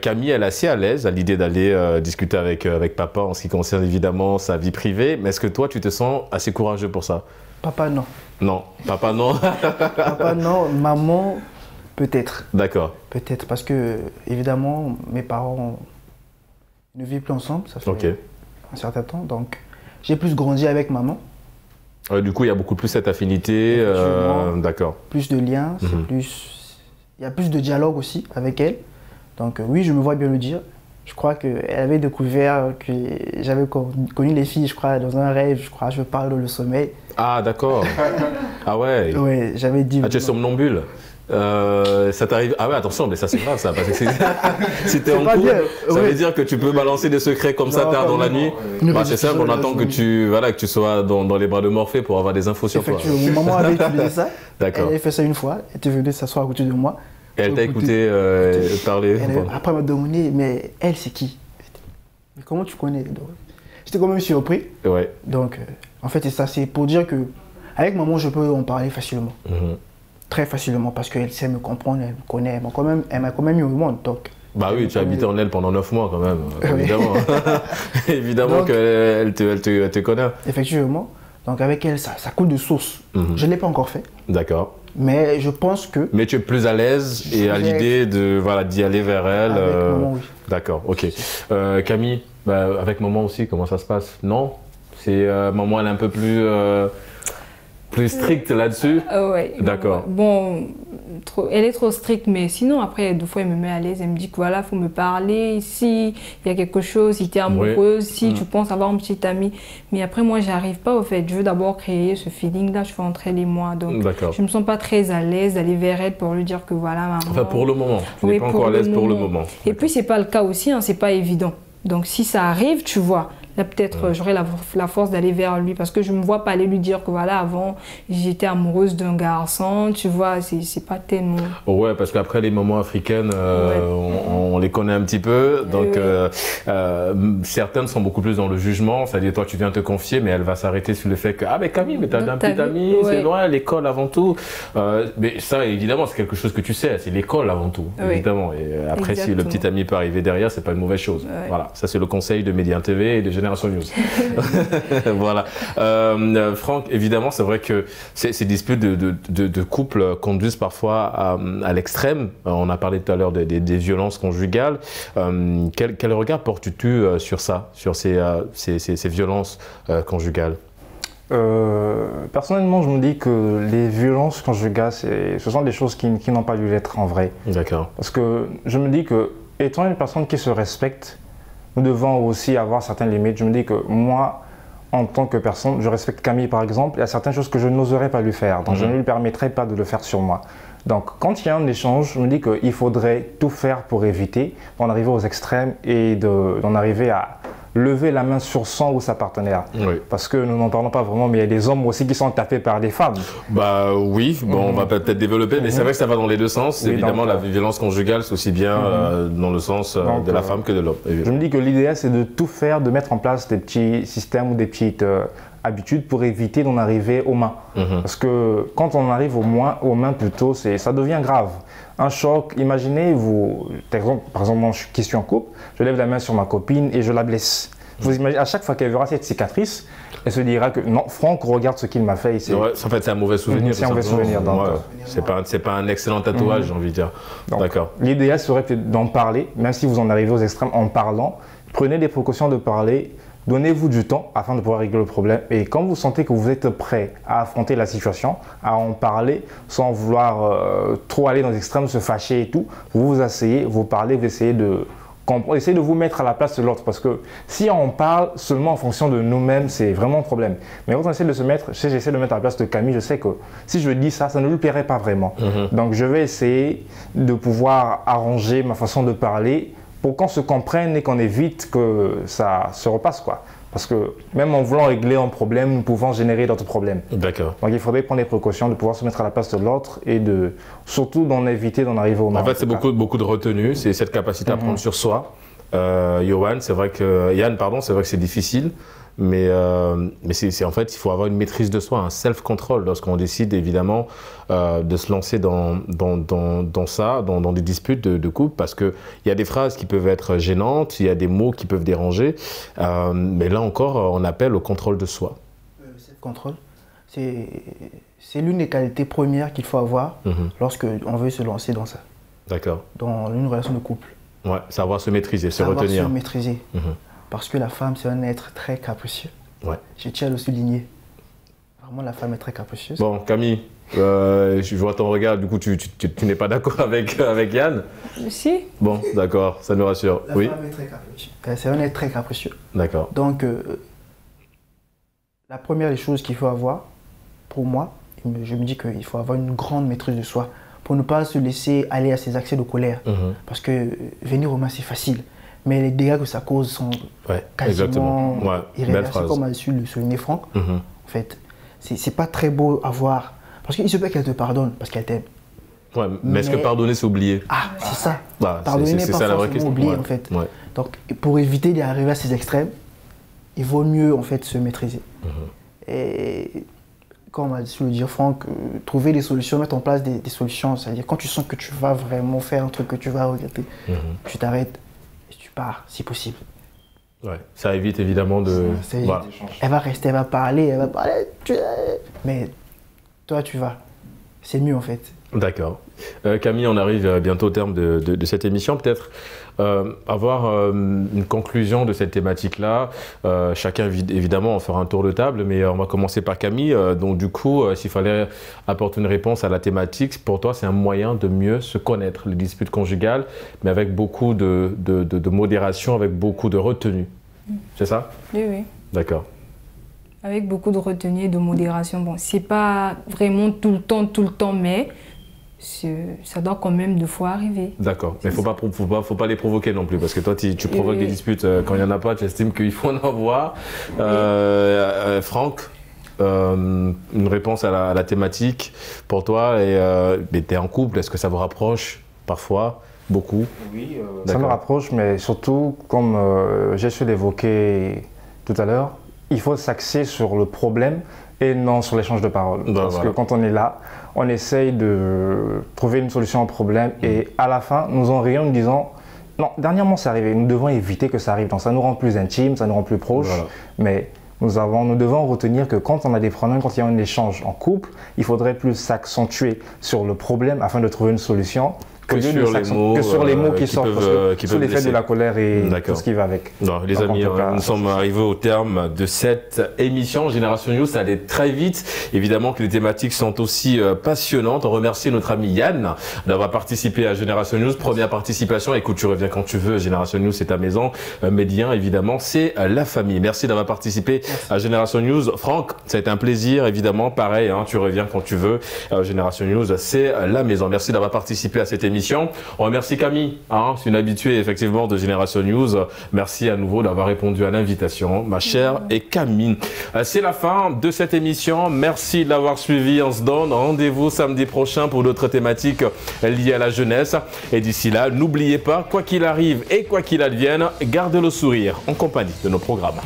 Camille, elle est assez à l'aise à l'idée d'aller discuter avec papa en ce qui concerne évidemment sa vie privée, mais est-ce que toi, tu te sens assez courageux pour ça? Papa, non. Non, papa, non. Papa, non. Maman, peut-être. D'accord. Peut-être, parce que, évidemment, mes parents ne vivent plus ensemble, ça fait un certain temps. Donc, j'ai plus grandi avec maman. Du coup, il y a beaucoup plus cette affinité. D'accord. Plus de liens, il y a plus de dialogue aussi avec elle. Donc, oui, je me vois bien le dire. Je crois qu'elle avait découvert que j'avais connu les filles, je crois, dans un rêve, je crois, je parle dans le sommeil. Ah, d'accord. Ah ouais. Ouais, j'avais dit... Ah, tu es somnambule. Ça t'arrive... Ah ouais, attention, mais ça c'est grave ça, parce que si t'es en cours, ça veut dire que tu peux balancer des secrets comme ça tard dans la nuit. Bah, c'est simple, on attend que tu sois dans les bras de Morphée pour avoir des infos sur toi. Effectivement, maman avait utilisé ça. D'accord. Elle avait fait ça une fois, elle était venue s'asseoir à côté de moi. Et elle t'a écouté parler. Après, elle m'a demandé, mais elle, c'est qui? Mais comment tu connais? J'étais quand même surpris. Ouais. Donc, en fait, c'est ça, c'est pour dire que avec maman, je peux en parler facilement. Très facilement, parce qu'elle sait me comprendre, elle me connaît, elle m'a quand même mis au monde. Donc, bah oui, tu as habité en elle pendant 9 mois quand même, évidemment. Évidemment qu'elle te connaît. Effectivement. Donc avec elle, ça coule de source. Je ne l'ai pas encore fait. D'accord. Mais je pense que... Mais tu es plus à l'aise et à l'idée d'y aller vers elle. Avec maman, oui. D'accord, ok. Camille, avec maman aussi, comment ça se passe? Non? Maman, elle est un peu plus stricte là-dessus? Ouais. D'accord. Bon, elle est trop stricte, mais sinon, après, deux fois, elle me met à l'aise. Elle me dit que voilà, il faut me parler. Si il y a quelque chose, si tu es amoureuse, si tu penses avoir un petit ami. Mais après, moi, j'arrive pas au fait. Je veux d'abord créer ce feeling-là. Je fais entre elle et moi. Donc, je me sens pas très à l'aise d'aller vers elle pour lui dire que voilà, maman. Enfin, pour le moment. Tu n'es pas encore à l'aise pour le moment. Et puis, c'est pas le cas aussi. Hein, c'est pas évident. Donc, si ça arrive, tu vois. Là, peut-être j'aurai la force d'aller vers lui parce que je ne me vois pas aller lui dire que voilà, avant, j'étais amoureuse d'un garçon, tu vois, c'est pas tellement... Ouais, parce qu'après, les mamans africaines, on les connaît un petit peu, donc certaines sont beaucoup plus dans le jugement, c'est-à-dire toi, tu viens te confier, mais elle va s'arrêter sur le fait que « Ah, mais Camille, mais t'as un petit ami, c'est loin, l'école avant tout. » Mais ça, évidemment, c'est quelque chose que tu sais, c'est l'école avant tout, évidemment. Et après, si le petit ami peut arriver derrière, c'est pas une mauvaise chose. Voilà, ça c'est le conseil de Média TV et de Génération News. Voilà. Franck, évidemment, c'est vrai que ces disputes de couple conduisent parfois à l'extrême. On a parlé tout à l'heure des violences conjugales. Quel regard portes-tu sur ça, sur ces violences conjugales? Personnellement, je me dis que les violences conjugales, ce sont des choses qui n'ont pas lieu d'être en vrai. D'accord. Parce que je me dis que, étant une personne qui se respecte, nous devons aussi avoir certaines limites. Je me dis que moi, en tant que personne, je respecte Camille par exemple, il y a certaines choses que je n'oserais pas lui faire, donc je ne lui permettrai pas de le faire sur moi. Donc quand il y a un échange, je me dis qu'il faudrait tout faire pour éviter d'en arriver aux extrêmes et d'en arriver à lever la main sur son ou sa partenaire. Oui. Parce que nous n'en parlons pas vraiment, mais il y a des hommes aussi qui sont tapés par des femmes. Bah oui, bon, on va peut-être développer, mais c'est vrai que ça va dans les deux sens. Oui, évidemment, la violence conjugale, c'est aussi bien dans le sens de la femme que de l'homme. Je me dis que l'idéal, c'est de tout faire, de mettre en place des petits systèmes ou des petites habitudes pour éviter d'en arriver aux mains. Parce que quand on arrive aux mains plutôt, ça devient grave. Un choc, imaginez, par exemple, moi qui suis en couple, je lève la main sur ma copine et je la blesse. Vous imaginez, à chaque fois qu'elle verra cette cicatrice, elle se dira que non, Franck, regarde ce qu'il m'a fait ici. Ouais, en fait, c'est un mauvais souvenir. C'est un mauvais souvenir. C'est pas un excellent tatouage, j'ai envie de dire. D'accord. L'idéal serait d'en parler, même si vous en arrivez aux extrêmes, en parlant. Prenez des précautions de parler. Donnez-vous du temps afin de pouvoir régler le problème et quand vous sentez que vous êtes prêt à affronter la situation, à en parler sans vouloir trop aller dans les extrêmes, se fâcher et tout, vous vous asseyez, vous parlez, vous essayez de comprendre, essayez de vous mettre à la place de l'autre parce que si on parle seulement en fonction de nous-mêmes, c'est vraiment un problème. Mais quand on essaie de se mettre, j'essaie de mettre à la place de Camille, je sais que si je dis ça, ça ne lui plairait pas vraiment. Donc je vais essayer de pouvoir arranger ma façon de parler pour qu'on se comprenne et qu'on évite que ça se repasse, quoi. Parce que même en voulant régler un problème, nous pouvons générer d'autres problèmes. D'accord. Donc il faudrait prendre des précautions, de pouvoir se mettre à la place de l'autre et surtout d'en éviter d'en arriver au mal. En fait, c'est beaucoup de retenue, c'est cette capacité à prendre sur soi. Yann, c'est vrai que c'est difficile. Mais en fait, il faut avoir une maîtrise de soi, un self-control lorsqu'on décide évidemment de se lancer dans des disputes de couple, parce qu'il y a des phrases qui peuvent être gênantes, il y a des mots qui peuvent déranger, mais là encore, on appelle au contrôle de soi. Le self-control, c'est l'une des qualités premières qu'il faut avoir lorsqu'on veut se lancer dans ça. D'accord. Dans une relation de couple. Ouais, savoir se maîtriser, se retenir. Savoir se maîtriser. Parce que la femme, c'est un être très capricieux. Ouais. Je tiens à le souligner. Vraiment, la femme est très capricieuse. Bon, Camille, je vois ton regard, du coup, tu n'es pas d'accord avec Yann? Si. Bon, d'accord, ça nous rassure. La femme est très capricieuse. C'est un être très capricieux. D'accord. Donc, la première des choses qu'il faut avoir, pour moi, je me dis qu'il faut avoir une grande maîtrise de soi pour ne pas se laisser aller à ces accès de colère. Parce que venir au main, c'est facile. Mais les dégâts que ça cause sont quasiment irréversibles, comme a su le souligner Franck. En fait, c'est pas très beau à voir. Parce qu'il se peut qu'elle te pardonne, parce qu'elle t'aime. Ouais, mais est-ce que pardonner, c'est oublier? Ah, c'est ça. Pardonner n'est pas forcément oublier, en fait. Donc, pour éviter d'y arriver à ces extrêmes, il vaut mieux, en fait, se maîtriser. Et comme a su le dire Franck, trouver des solutions, mettre en place des solutions. C'est-à-dire, quand tu sens que tu vas vraiment faire un truc que tu vas regretter, tu t'arrêtes et tu pars, si possible. Ouais, ça évite évidemment de... Voilà. Elle va rester, elle va parler, mais toi, tu vas. C'est mieux, en fait. D'accord. Camille, on arrive bientôt au terme de cette émission. Peut-être avoir une conclusion de cette thématique-là. Chacun, évidemment, on fera un tour de table, mais on va commencer par Camille. Donc, du coup, s'il fallait apporter une réponse à la thématique, pour toi, c'est un moyen de mieux se connaître, les disputes conjugales, mais avec beaucoup de modération, avec beaucoup de retenue. C'est ça? Oui, oui. D'accord. Avec beaucoup de retenue et de modération. Bon, c'est pas vraiment tout le temps, mais ça doit quand même 2 fois arriver. D'accord, mais faut pas les provoquer non plus, parce que toi tu provoques des disputes quand il n'y en a pas, tu estimes qu'il faut en avoir. Franck, une réponse à la thématique pour toi, et tu es en couple, est-ce que ça vous rapproche parfois? Beaucoup? Oui, ça me rapproche, mais surtout, comme j'ai su l'évoquer tout à l'heure, il faut s'axer sur le problème et non sur l'échange de paroles. Parce que quand on est là, on essaye de trouver une solution au problème et à la fin, nous en rions en nous disant « Non, dernièrement c'est arrivé, nous devons éviter que ça arrive. » Donc ça nous rend plus intimes, ça nous rend plus proches, mais nous devons retenir que quand on a des problèmes, quand il y a un échange en couple, il faudrait plus s'accentuer sur le problème afin de trouver une solution que sur les mots qui sortent, sous l'effet de la colère et tout ce qui va avec. Non, les amis, nous sommes arrivés au terme de cette émission Génération News. Ça allait très vite. Évidemment que les thématiques sont aussi passionnantes. On remercie notre ami Yann d'avoir participé à Génération News. Première participation. Écoute, tu reviens quand tu veux. Génération News, c'est ta maison. Médien, évidemment, c'est la famille. Merci d'avoir participé à Génération News. Franck, ça a été un plaisir, évidemment. Pareil, hein, tu reviens quand tu veux. Génération News, c'est la maison. Merci d'avoir participé à cette émission. On remercie Camille, hein, c'est une habituée effectivement de Génération News. Merci à nouveau d'avoir répondu à l'invitation, ma chère et Camille. C'est la fin de cette émission. Merci de l'avoir suivi. On se donne rendez-vous samedi prochain pour d'autres thématiques liées à la jeunesse. Et d'ici là, n'oubliez pas, quoi qu'il arrive et quoi qu'il advienne, gardez le sourire en compagnie de nos programmes.